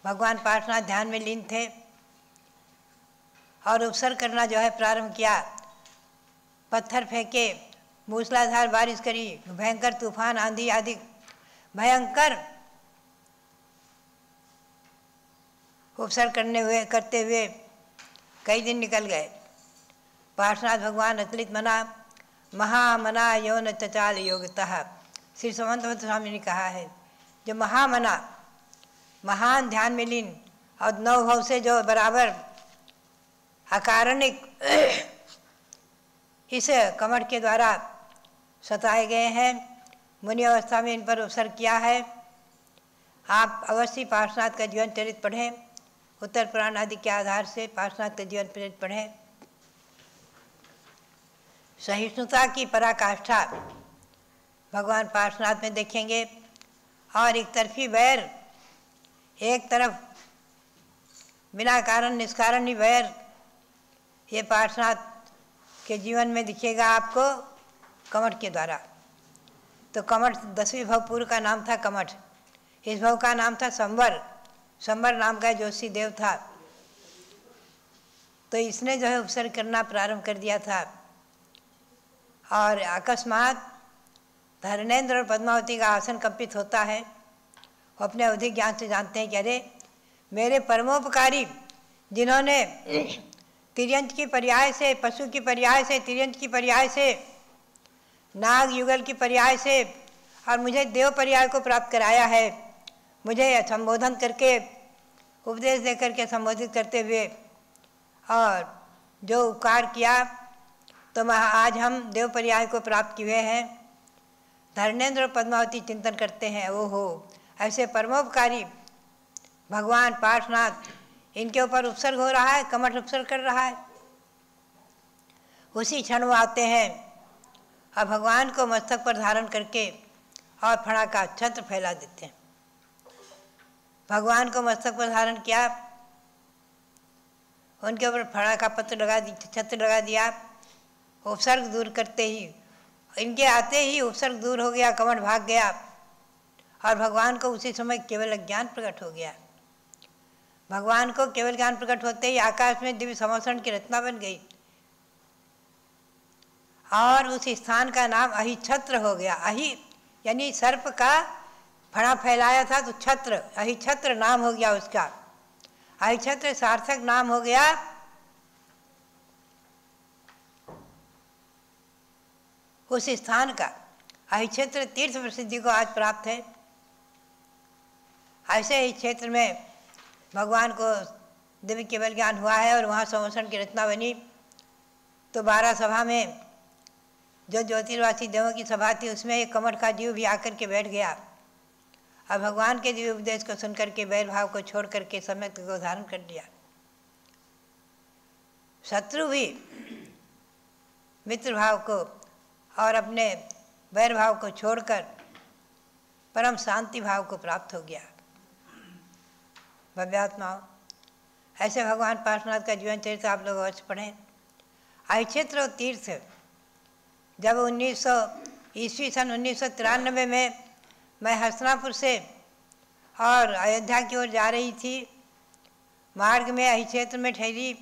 भगवान पार्श्वनाथ ध्यान में लीन थे और उपसर्ग करना जो है प्रारंभ किया। पत्थर फेंके, मूसलाधार बारिश करी, भयंकर तूफान आंधी आदि भयंकर उपसर्ग करते हुए कई दिन निकल गए। पार्श्वनाथ भगवान अतुलित मना महामना यौन चचाल योगतः, श्री समंत स्वामी ने कहा है, जो महामना महान ध्यान में लीन और 9 भाव से जो बराबर अकारणिक इस कमठ के द्वारा सताए गए हैं, मुनि अवस्था में इन पर उपसर्ग किया है। आप अवश्य पार्श्वनाथ का जीवन चरित पढ़ें, उत्तर पुराण आदि के आधार से पार्श्वनाथ का जीवन चरित पढ़ें। सहिष्णुता की पराकाष्ठा भगवान पार्श्वनाथ में देखेंगे और एक तरफी वैर, एक तरफ बिना कारण निष्कारण ही वैर, ये पार्श्वनाथ के जीवन में दिखेगा आपको कमठ के द्वारा। तो कमठ 10वीं भव पूर्व का नाम था कमठ। इस भव का नाम था संवर। संवर नाम का जोशी देव था। तो इसने जो है उपसर्ग करना प्रारंभ कर दिया था और अकस्मात धरणेन्द्र और पद्मावती का आसन कंपित होता है। वो अपने अवधि ज्ञान से जानते हैं कि अरे मेरे परमोपकारी जिन्होंने तिर्यंत की पर्याय से, पशु की पर्याय से, तिर्यंत की पर्याय से, नाग युगल की पर्याय से और मुझे देव पर्याय को प्राप्त कराया है, मुझे संबोधन करके उपदेश दे करके संबोधित करते हुए और जो उपकार किया, तो आज हम देव पर्याय को प्राप्त किए हैं। धरणेन्द्र और पद्मावती चिंतन करते हैं, ओहो ऐसे परमोपकारी भगवान पार्श्वनाथ, इनके ऊपर उपसर्ग हो रहा है, कमठ उपसर्ग कर रहा है। उसी क्षण वो आते हैं और भगवान को मस्तक पर धारण करके और फणा का छत्र फैला देते हैं। भगवान को मस्तक पर धारण किया, उनके ऊपर फणा का छत्र लगा दिया। उपसर्ग दूर करते ही, इनके आते ही उपसर्ग दूर हो गया, कमठ भाग गया और भगवान को उसी समय केवल ज्ञान प्रकट हो गया। भगवान को केवल ज्ञान प्रकट होते ही आकाश में दिव्य समोषण की रचना बन गई और उस स्थान का नाम अहिछत्र हो गया। अहि यानी सर्प का फणा फैलाया था तो छत्र, अहिछत्र नाम हो गया उसका। अहिछत्र सार्थक नाम हो गया। उस स्थान का अहिक्षेत्र तीर्थ प्रसिद्धि को आज प्राप्त है। ऐसे ही क्षेत्र में भगवान को दिव्य केवल ज्ञान हुआ है और वहाँ समोषण की रचना बनी। तो 12 सभा में जो ज्योतिर्वासी देवों की सभा थी, उसमें एक कमठ का जीव भी आकर के बैठ गया और भगवान के दिव्य उपदेश को सुन करके बैर भाव को छोड़ करके सम्यक को धारण कर लिया। शत्रु भी मित्र भाव को और अपने बैर भाव को छोड़कर परम शांति भाव को प्राप्त हो गया। भव्यात्माओं, ऐसे भगवान पार्श्वनाथ का जीवन चरित्र आप लोग अवश्य पढ़ें। अहिक्षेत्र और तीर्थ, जब 1993 में मैं हसनापुर से और अयोध्या की ओर जा रही थी, मार्ग में अहिक्षेत्र में ठहरी।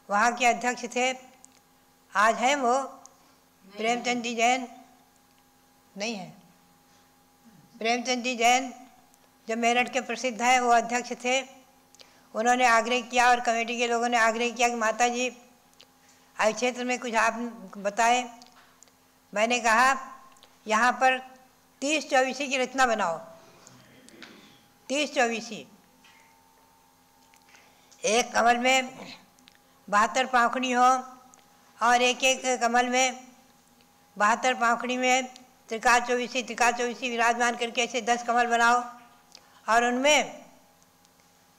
वहाँ के अध्यक्ष थे, आज हैं वो प्रेमचंद जी जैन, नहीं है प्रेमचंद जी जैन जो मेरठ के प्रसिद्ध है, वो अध्यक्ष थे। उन्होंने आग्रह किया और कमेटी के लोगों ने आग्रह किया कि माता जी अहिक्षेत्र में कुछ आप बताएं। मैंने कहा यहाँ पर 30-24 की रचना बनाओ। 30-24 एक कमल में 72 पाखुड़ी हो और एक एक कमल में 72 पाखुड़ी में त्रिकाल चौबीसी विराजमान करके ऐसे 10 कमल बनाओ और उनमें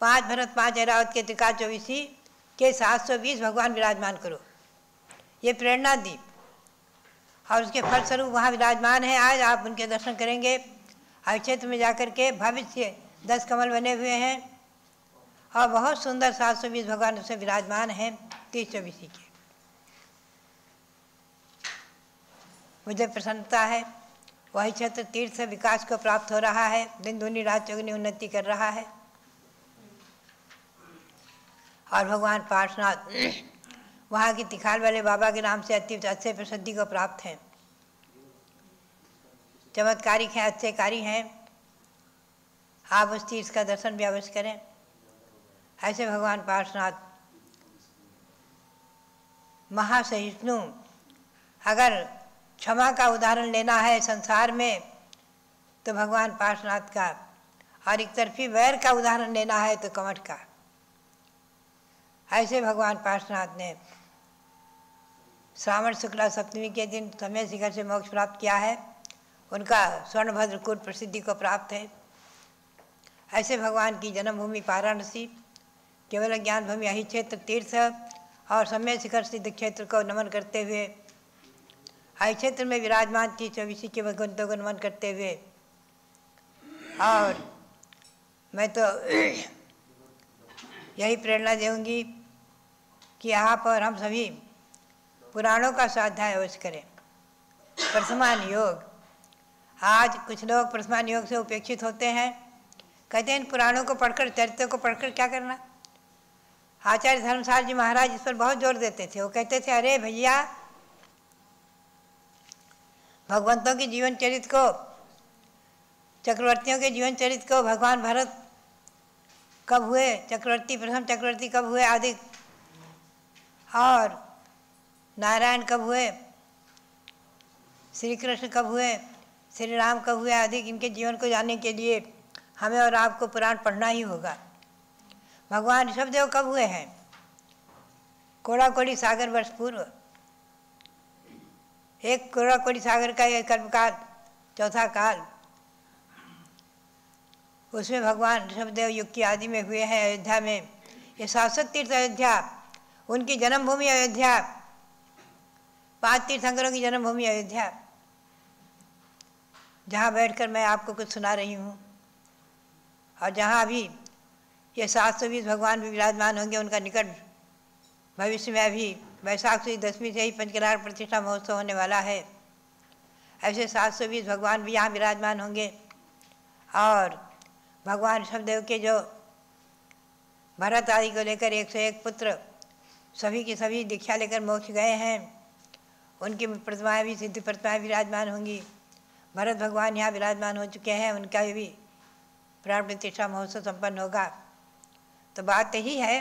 5 भरत 5 ऐरावत के त्रिकाल चौबीसी के 720 भगवान विराजमान करो। ये प्रेरणा दी और उसके फलस्वरूप वहाँ विराजमान है। आज आप उनके दर्शन करेंगे। हर क्षेत्र में जाकर के भविष्य 10 कमल बने हुए हैं और बहुत सुंदर 720 भगवान उसमें विराजमान हैं 30-24 के। मुझे प्रसन्नता है। वही क्षेत्र तीर्थ विकास को प्राप्त हो रहा है, दिन दूनी रात चौगुनी उन्नति कर रहा है। और भगवान पार्श्वनाथ वहाँ की तिखाल वाले बाबा के नाम से अति अच्छे प्रसिद्धि को प्राप्त हैं। चमत्कारिक हैं, अच्छे कारी हैं। आप उस तीर्थ का दर्शन भी अवश्य करें। ऐसे भगवान पार्श्वनाथ महासहिष्णु। अगर क्षमा का उदाहरण लेना है संसार में तो भगवान पार्श्वनाथ का, और एक तरफी वैर का उदाहरण लेना है तो कमठ का। ऐसे भगवान पार्श्वनाथ ने श्रावण शुक्ला सप्तमी के दिन समय शिखर से मोक्ष प्राप्त किया है। उनका स्वर्णभद्र कूट प्रसिद्धि को प्राप्त है। ऐसे भगवान की जन्मभूमि वाराणसी, केवल ज्ञान भूमि अहि क्षेत्र तीर्थ और समय शिखर सिद्ध क्षेत्र को नमन करते हुए, अहि क्षेत्र में विराजमान 30-24 के भगवंतों को नमन करते हुए, और मैं तो यही प्रेरणा दूंगी कि यहाँ पर हम सभी पुराणों का स्वाध्याय अवश्य करें। प्रथमान योग, आज कुछ लोग प्रथमान योग से उपेक्षित होते हैं। कहते हैं इन पुराणों को पढ़कर, चरित्रों को पढ़कर क्या करना। आचार्य धर्मसार जी महाराज इस पर बहुत जोर देते थे। वो कहते थे अरे भैया, भगवंतों के जीवन चरित्र को, चक्रवर्तियों के जीवन चरित्र को, भगवान भरत कब हुए चक्रवर्ती, प्रथम चक्रवर्ती कब हुए आदि, और नारायण कब हुए, श्री कृष्ण कब हुए, श्री राम कब हुए आदि, इनके जीवन को जानने के लिए हमें और आपको पुराण पढ़ना ही होगा। भगवान ऋषभदेव कब हुए हैं? कोड़ा कोड़ी सागर वर्ष पूर्व। एक कोड़ा कोड़ी सागर का एक कल्पकाल, चौथा काल, उसमें भगवान ऋषभदेव युग की आदि में हुए हैं अयोध्या में। ये शाश्वत तीर्थ अयोध्या, उनकी जन्मभूमि अयोध्या, 5 तीर्थंकरों की जन्मभूमि अयोध्या, जहाँ बैठकर मैं आपको कुछ सुना रही हूँ, और जहाँ अभी ये 720 भगवान भी विराजमान होंगे। उनका निकट भविष्य में अभी वैशाख सुदी 10वीं से ही पंचकरार प्रतिष्ठा महोत्सव होने वाला है। ऐसे 720 भगवान भी यहाँ विराजमान होंगे। और भगवान ऋषभदेव के जो भरत आदि को लेकर 101 पुत्र सभी के सभी दीक्षा लेकर मोक्ष गए हैं, उनकी प्रतिमाएँ भी, सिद्ध प्रतिमाएँ विराजमान होंगी। भरत भगवान यहाँ विराजमान हो चुके हैं, उनका भी प्राण प्रतिष्ठा महोत्सव संपन्न होगा। तो बात यही है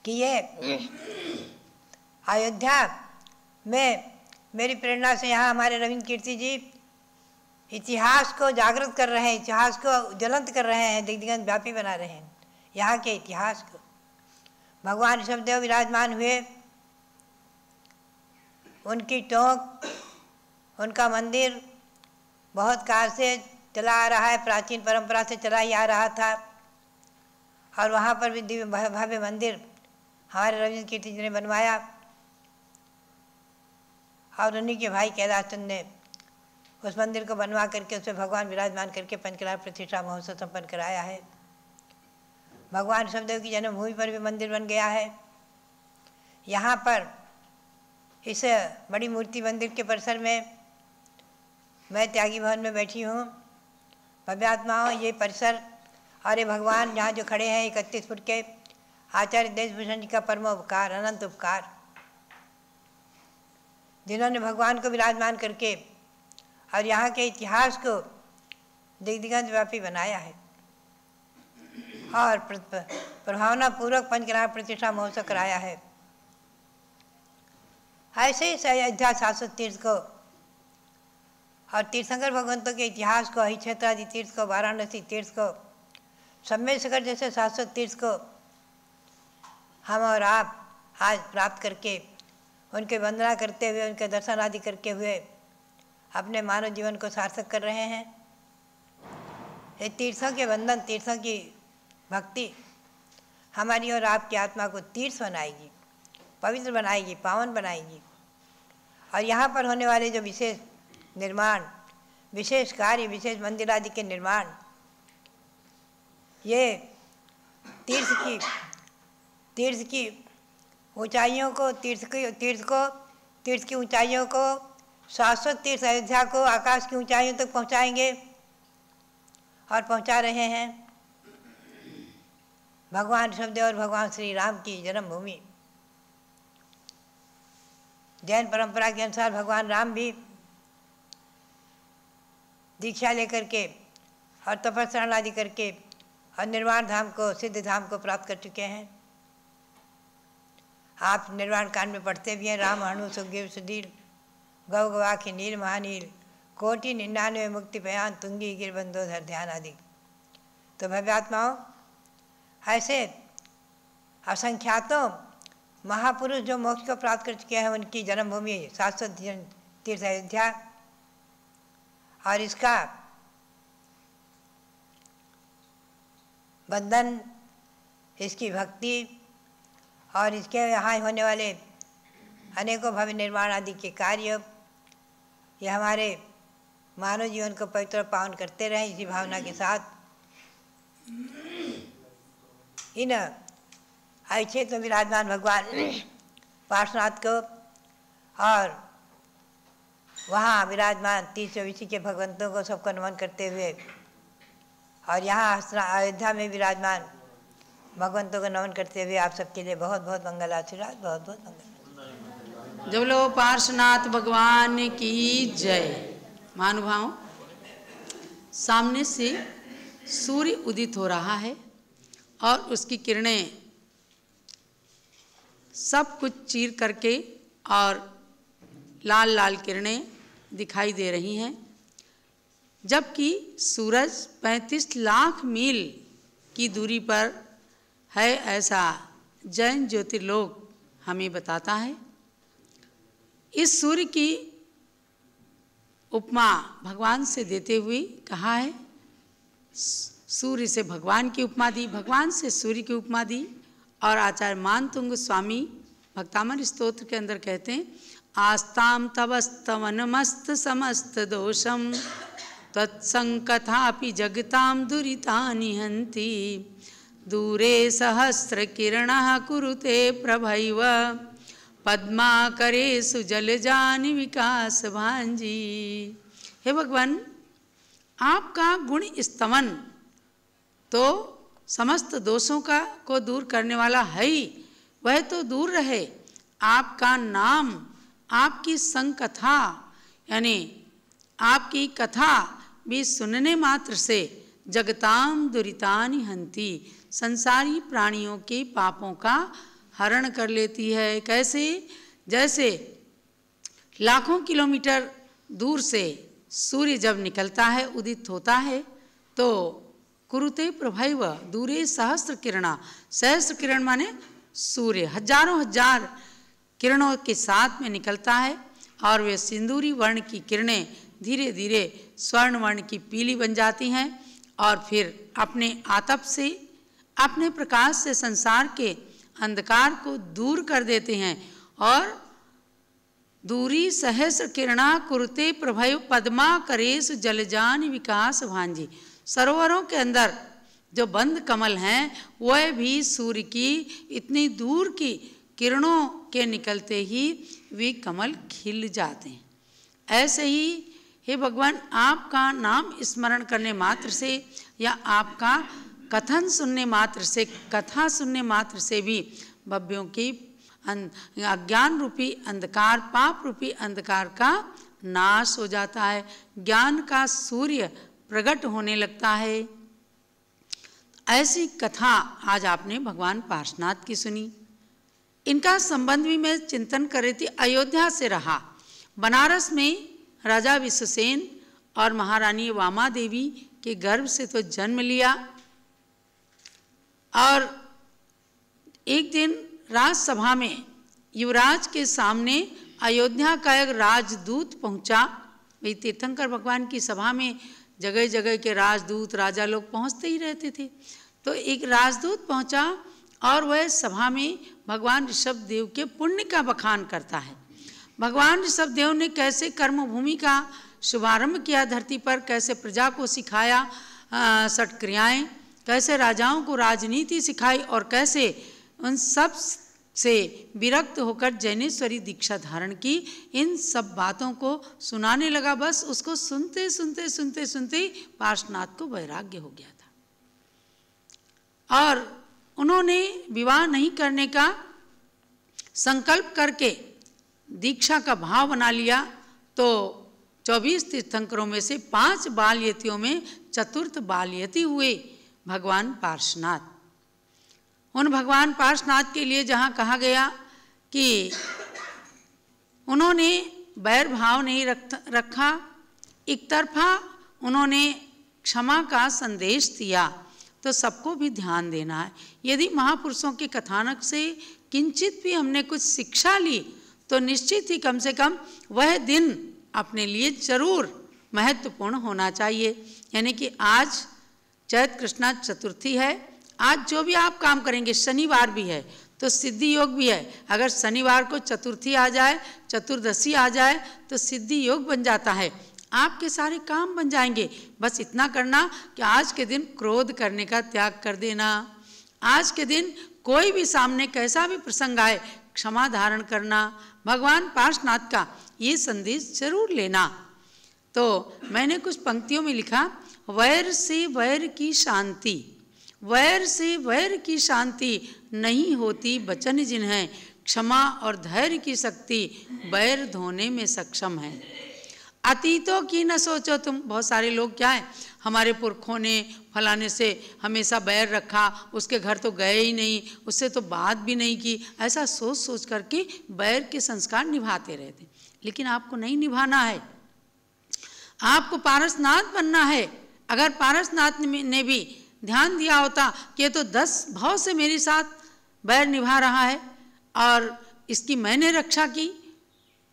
कि ये अयोध्या में मेरी प्रेरणा से यहाँ हमारे रविंद्र कीर्ति जी इतिहास को जागृत कर रहे हैं, इतिहास को ज्वलंत कर रहे हैं, दिग्दिगंत व्यापी बना रहे हैं यहाँ के इतिहास को। भगवान ऋषभदेव विराजमान हुए, उनकी टोंक, उनका मंदिर बहुत काल से चला आ रहा है, प्राचीन परंपरा से चला ही आ रहा था। और वहाँ पर भी दिव्य भव्य मंदिर हमारे रविंद्र कीर्ति जी ने बनवाया, और उन्हीं के भाई कैलाश चंद ने उस मंदिर को बनवा करके उसमें भगवान विराजमान करके पंचकरार प्रतिष्ठा महोत्सव संपन्न कराया है। भगवान ऋषभदेव की जन्मभूमि पर भी मंदिर बन गया है। यहाँ पर इस बड़ी मूर्ति मंदिर के परिसर में मैं त्यागी भवन में बैठी हूँ। भव्यात्माओं, ये परिसर और ये भगवान यहाँ जो खड़े हैं 31 फुट के, आचार्य देशभूषण जी का परम उपकार, अनंत उपकार, जिन्होंने भगवान को विराजमान करके और यहाँ के इतिहास को दिग्दिगंत व्यापी बनाया है और प्रभावना पूर्वक पंचकरार प्रतिष्ठा महोत्सव कराया है। ऐसे ही अयोध्या शाश्वत तीर्थ को और तीर्थंकर भगवंतों के इतिहास को, अहिक्षेत्रादि तीर्थ को, वाराणसी तीर्थ को, सम्मेशकर जैसे शाश्वत तीर्थ को हम और आप आज प्राप्त करके उनके वंदना करते हुए, उनके दर्शन आदि करके हुए अपने मानव जीवन को सार्थक कर रहे हैं। ये तीर्थों के वंदन, तीर्थों की भक्ति हमारी और आपकी आत्मा को तीर्थ बनाएगी, पवित्र बनाएगी, पावन बनाएगी। और यहाँ पर होने वाले जो विशेष निर्माण, विशेष कार्य, विशेष मंदिर आदि के निर्माण, ये तीर्थ की ऊंचाइयों को, तीर्थ की ऊंचाइयों को, शाश्वत तीर्थ अयोध्या को आकाश की ऊंचाइयों तक पहुँचाएंगे और पहुँचा रहे हैं। भगवान ऋषभदेव और भगवान श्री राम की जन्मभूमि, जैन परंपरा के अनुसार भगवान राम भी दीक्षा लेकर के और तपस्या आदि करके और निर्वाण धाम को, सिद्ध धाम को प्राप्त कर चुके हैं। आप निर्वाण कांड में पढ़ते भी हैं, राम हनु सुग्रीव सुधीर गौ गवाखी नील महानील कोटि 99 मुक्ति पयान तुंगी गिरबंदोधर ध्यान आदि। तो भव्यात्माओं, ऐसे असंख्यातों महापुरुष जो मोक्ष को प्राप्त कर चुके हैं, उनकी जन्मभूमि शाश्वत तीर्थ अयोध्या, और इसका बंधन, इसकी भक्ति और इसके यहाँ होने वाले अनेकों भव्य निर्माण आदि के कार्य, ये हमारे मानव जीवन को पवित्र पावन करते रहें। इसी भावना के साथ इन अक्षेत्र में विराजमान भगवान पार्श्वनाथ को और वहाँ विराजमान 30 के भगवंतों को सबको नमन करते हुए, और यहाँ अयोध्या में विराजमान भगवंतों को नमन करते हुए आप सबके लिए बहुत बहुत मंगल आशीर्वाद, बहुत बहुत मंगल। जब लो पार्श्वनाथ भगवान की जय। महानुभावों, सामने से सूर्य उदित हो रहा है और उसकी किरणें सब कुछ चीर करके और लाल लाल किरणें दिखाई दे रही हैं, जबकि सूरज 35 लाख मील की दूरी पर है, ऐसा जैन ज्योतिर्लोक हमें बताता है। इस सूर्य की उपमा भगवान से देते हुए कहा है, सूर्य से भगवान की उपमा दी, भगवान से सूर्य की उपमा दी। और आचार्य मानतुंग स्वामी भक्तामन स्तोत्र के अंदर कहते हैं, आस्ताम तवस्तवनमस्त समस्त दोषम तत्संकथापि जगताम दुरितानि हन्ति दूरे सहस्र किरणः कुरुते प्रभैव पद्माकरेषु जलजानि विकास भांजी। हे भगवान, आपका गुण स्तवन तो समस्त दोषों को दूर करने वाला है ही, वह तो दूर रहे, आपका नाम, आपकी संकथा यानी आपकी कथा भी सुनने मात्र से जगताम दुरितानि हन्ति, संसारी प्राणियों के पापों का हरण कर लेती है। कैसे? जैसे लाखों किलोमीटर दूर से सूर्य जब निकलता है, उदित होता है, तो कुरुते प्रभैव दूरे सहस्र किरणा, सहस्र किरण माने सूर्य हजारों हजार किरणों के साथ में निकलता है और वे सिंदूरी वर्ण की किरणें धीरे धीरे स्वर्ण वर्ण की पीली बन जाती हैं और फिर अपने आतप से, अपने प्रकाश से संसार के अंधकार को दूर कर देते हैं। और दूरी सहस्र किरणा कुरुते प्रभैव पद्मा करेश जलजान विकास भांजी। सरोवरों के अंदर जो बंद कमल हैं, वह भी सूर्य की इतनी दूर की किरणों के निकलते ही वे कमल खिल जाते हैं। ऐसे ही हे भगवान, आपका नाम स्मरण करने मात्र से या आपका कथन सुनने मात्र से, कथा सुनने मात्र से भी भव्यों की अज्ञान रूपी अंधकार, पाप रूपी अंधकार का नाश हो जाता है, ज्ञान का सूर्य प्रकट होने लगता है। ऐसी कथा आज आपने भगवान पार्श्वनाथ की सुनी। इनका संबंध भी मैं चिंतन कर रही थी। अयोध्या से रहा, बनारस में राजा विश्वसेन और महारानी वामा देवी के गर्भ से तो जन्म लिया, और एक दिन राजसभा में युवराज के सामने अयोध्या का एक राजदूत पहुंचा। भाई तीर्थंकर भगवान की सभा में जगह जगह के राजदूत राजा लोग पहुंचते ही रहते थे। तो एक राजदूत पहुंचा और वह सभा में भगवान ऋषभ देव के पुण्य का बखान करता है। भगवान ऋषभ देव ने कैसे कर्मभूमि का शुभारंभ किया धरती पर, कैसे प्रजा को सिखाया सटक्रियाएँ, कैसे राजाओं को राजनीति सिखाई, और कैसे उन सब से विरक्त होकर जैनेश्वरी दीक्षा धारण की। इन सब बातों को सुनाने लगा। बस उसको सुनते सुनते सुनते सुनते पार्श्वनाथ को वैराग्य हो गया था, और उन्होंने विवाह नहीं करने का संकल्प करके दीक्षा का भाव बना लिया। तो 24 तीर्थंकरों में से 5 बालयतियों में चतुर्थ बालयति हुए भगवान पार्श्वनाथ। उन भगवान पार्श्वनाथ के लिए जहाँ कहा गया कि उन्होंने बैर भाव नहीं रखा, एक तरफा उन्होंने क्षमा का संदेश दिया, तो सबको भी ध्यान देना है। यदि महापुरुषों के कथानक से किंचित भी हमने कुछ शिक्षा ली तो निश्चित ही कम से कम वह दिन अपने लिए जरूर महत्वपूर्ण होना चाहिए। यानी कि आज चैत कृष्णा चतुर्थी है, आज जो भी आप काम करेंगे, शनिवार भी है तो सिद्धि योग भी है। अगर शनिवार को चतुर्थी आ जाए, चतुर्दशी आ जाए तो सिद्धि योग बन जाता है, आपके सारे काम बन जाएंगे। बस इतना करना कि आज के दिन क्रोध करने का त्याग कर देना, आज के दिन कोई भी सामने कैसा भी प्रसंग आए क्षमा धारण करना, भगवान पार्श्वनाथ का ये संदेश जरूर लेना। तो मैंने कुछ पंक्तियों में लिखा, वैर से वैर की शांति, वैर से वैर की शांति नहीं होती बचन जिन्हें, क्षमा और धैर्य की शक्ति बैर धोने में सक्षम है। अतीतों की न सोचो तुम। बहुत सारे लोग क्या है, हमारे पुरखों ने फलाने से हमेशा बैर रखा, उसके घर तो गए ही नहीं, उससे तो बात भी नहीं की, ऐसा सोच सोच करके बैर के संस्कार निभाते रहते। लेकिन आपको नहीं निभाना है, आपको पारसनाथ बनना है। अगर पारसनाथ ने भी ध्यान दिया होता कि ये तो 10 भाव से मेरे साथ बैर निभा रहा है और इसकी मैंने रक्षा की,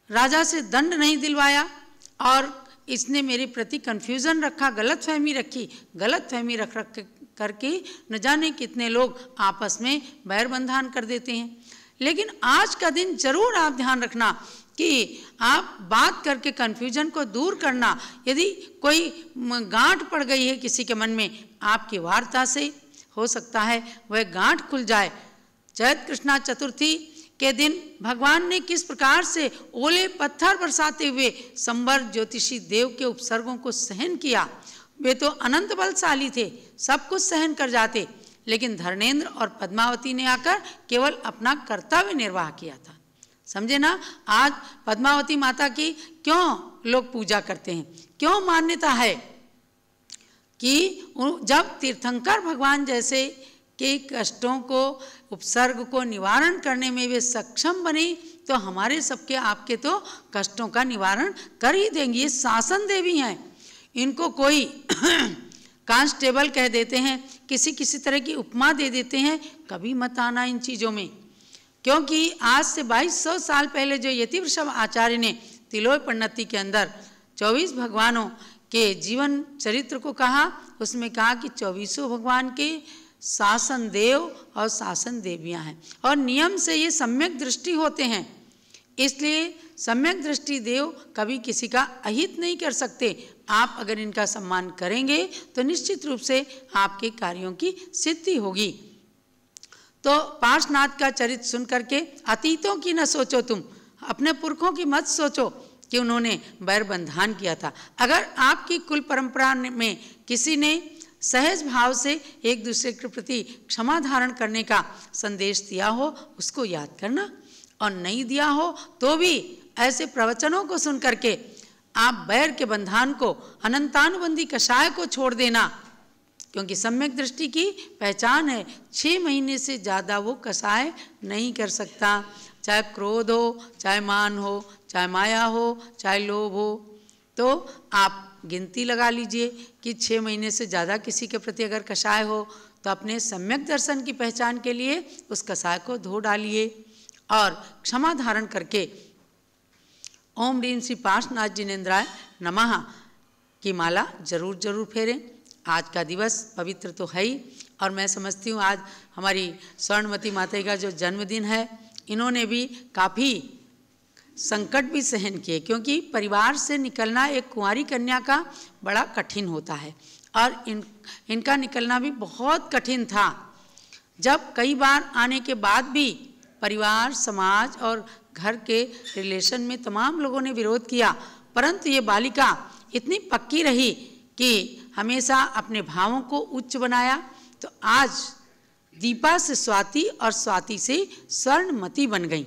राजा से दंड नहीं दिलवाया और इसने मेरे प्रति कन्फ्यूज़न रखा, गलतफहमी रखी, गलतफहमी रख करके न जाने कितने लोग आपस में बैर बंधन कर देते हैं। लेकिन आज का दिन जरूर आप ध्यान रखना कि आप बात करके कन्फ्यूजन को दूर करना। यदि कोई गांठ पड़ गई है किसी के मन में, आपकी वार्ता से हो सकता है वह गांठ खुल जाए। चैत कृष्णा चतुर्थी के दिन भगवान ने किस प्रकार से ओले पत्थर बरसाते हुए संबर ज्योतिषी देव के उपसर्गों को सहन किया। वे तो अनंत बलशाली थे, सब कुछ सहन कर जाते, लेकिन धर्मेंद्र और पद्मावती ने आकर केवल अपना कर्तव्य निर्वाह किया था। समझे ना, आज पद्मावती माता की क्यों लोग पूजा करते हैं, क्यों मान्यता है कि जब तीर्थंकर भगवान जैसे के कष्टों को, उपसर्ग को निवारण करने में वे सक्षम बने, तो हमारे सबके आपके तो कष्टों का निवारण कर ही देंगी। ये शासन देवी हैं, इनको कोई कांस्टेबल कह देते हैं, किसी किसी तरह की उपमा दे देते हैं, कभी मत आना इन चीज़ों में। क्योंकि आज से 2200 साल पहले जो यतिवृषभ आचार्य ने तिलोय पन्नति के अंदर 24 भगवानों के जीवन चरित्र को कहा, उसमें कहा कि 24 भगवान के शासन देव और शासन देवियां हैं और नियम से ये सम्यक दृष्टि होते हैं। इसलिए सम्यक दृष्टि देव कभी किसी का अहित नहीं कर सकते। आप अगर इनका सम्मान करेंगे तो निश्चित रूप से आपके कार्यों की सिद्धि होगी। तो पार्श्वनाथ का चरित्र सुन करके अतीतों की न सोचो तुम, अपने पुरखों की मत सोचो कि उन्होंने बैर बंधन किया था। अगर आपकी कुल परंपरा में किसी ने सहज भाव से एक दूसरे के प्रति क्षमा धारण करने का संदेश दिया हो, उसको याद करना, और नहीं दिया हो तो भी ऐसे प्रवचनों को सुन करके आप बैर के बंधन को, अनंतानुबंधी कषाय को छोड़ देना। क्योंकि सम्यक दृष्टि की पहचान है 6 महीने से ज़्यादा वो कसाय नहीं कर सकता, चाहे क्रोध हो, चाहे मान हो, चाहे माया हो, चाहे लोभ हो। तो आप गिनती लगा लीजिए कि 6 महीने से ज़्यादा किसी के प्रति अगर कषाय हो तो अपने सम्यक दर्शन की पहचान के लिए उस कषाय को धो डालिए और क्षमा धारण करके ओम ह्रीं श्री पार्श्वनाथ जिनेन्द्राय नमः की माला जरूर जरूर फेरें। आज का दिवस पवित्र तो है ही, और मैं समझती हूँ आज हमारी स्वर्णमती माता का जो जन्मदिन है, इन्होंने भी काफ़ी संकट भी सहन किए, क्योंकि परिवार से निकलना एक कुंवारी कन्या का बड़ा कठिन होता है और इनका निकलना भी बहुत कठिन था। जब कई बार आने के बाद भी परिवार, समाज और घर के रिलेशन में तमाम लोगों ने विरोध किया, परंतु ये बालिका इतनी पक्की रही कि हमेशा अपने भावों को उच्च बनाया। तो आज दीपा से स्वाति और स्वाति से स्वर्णमती बन गई।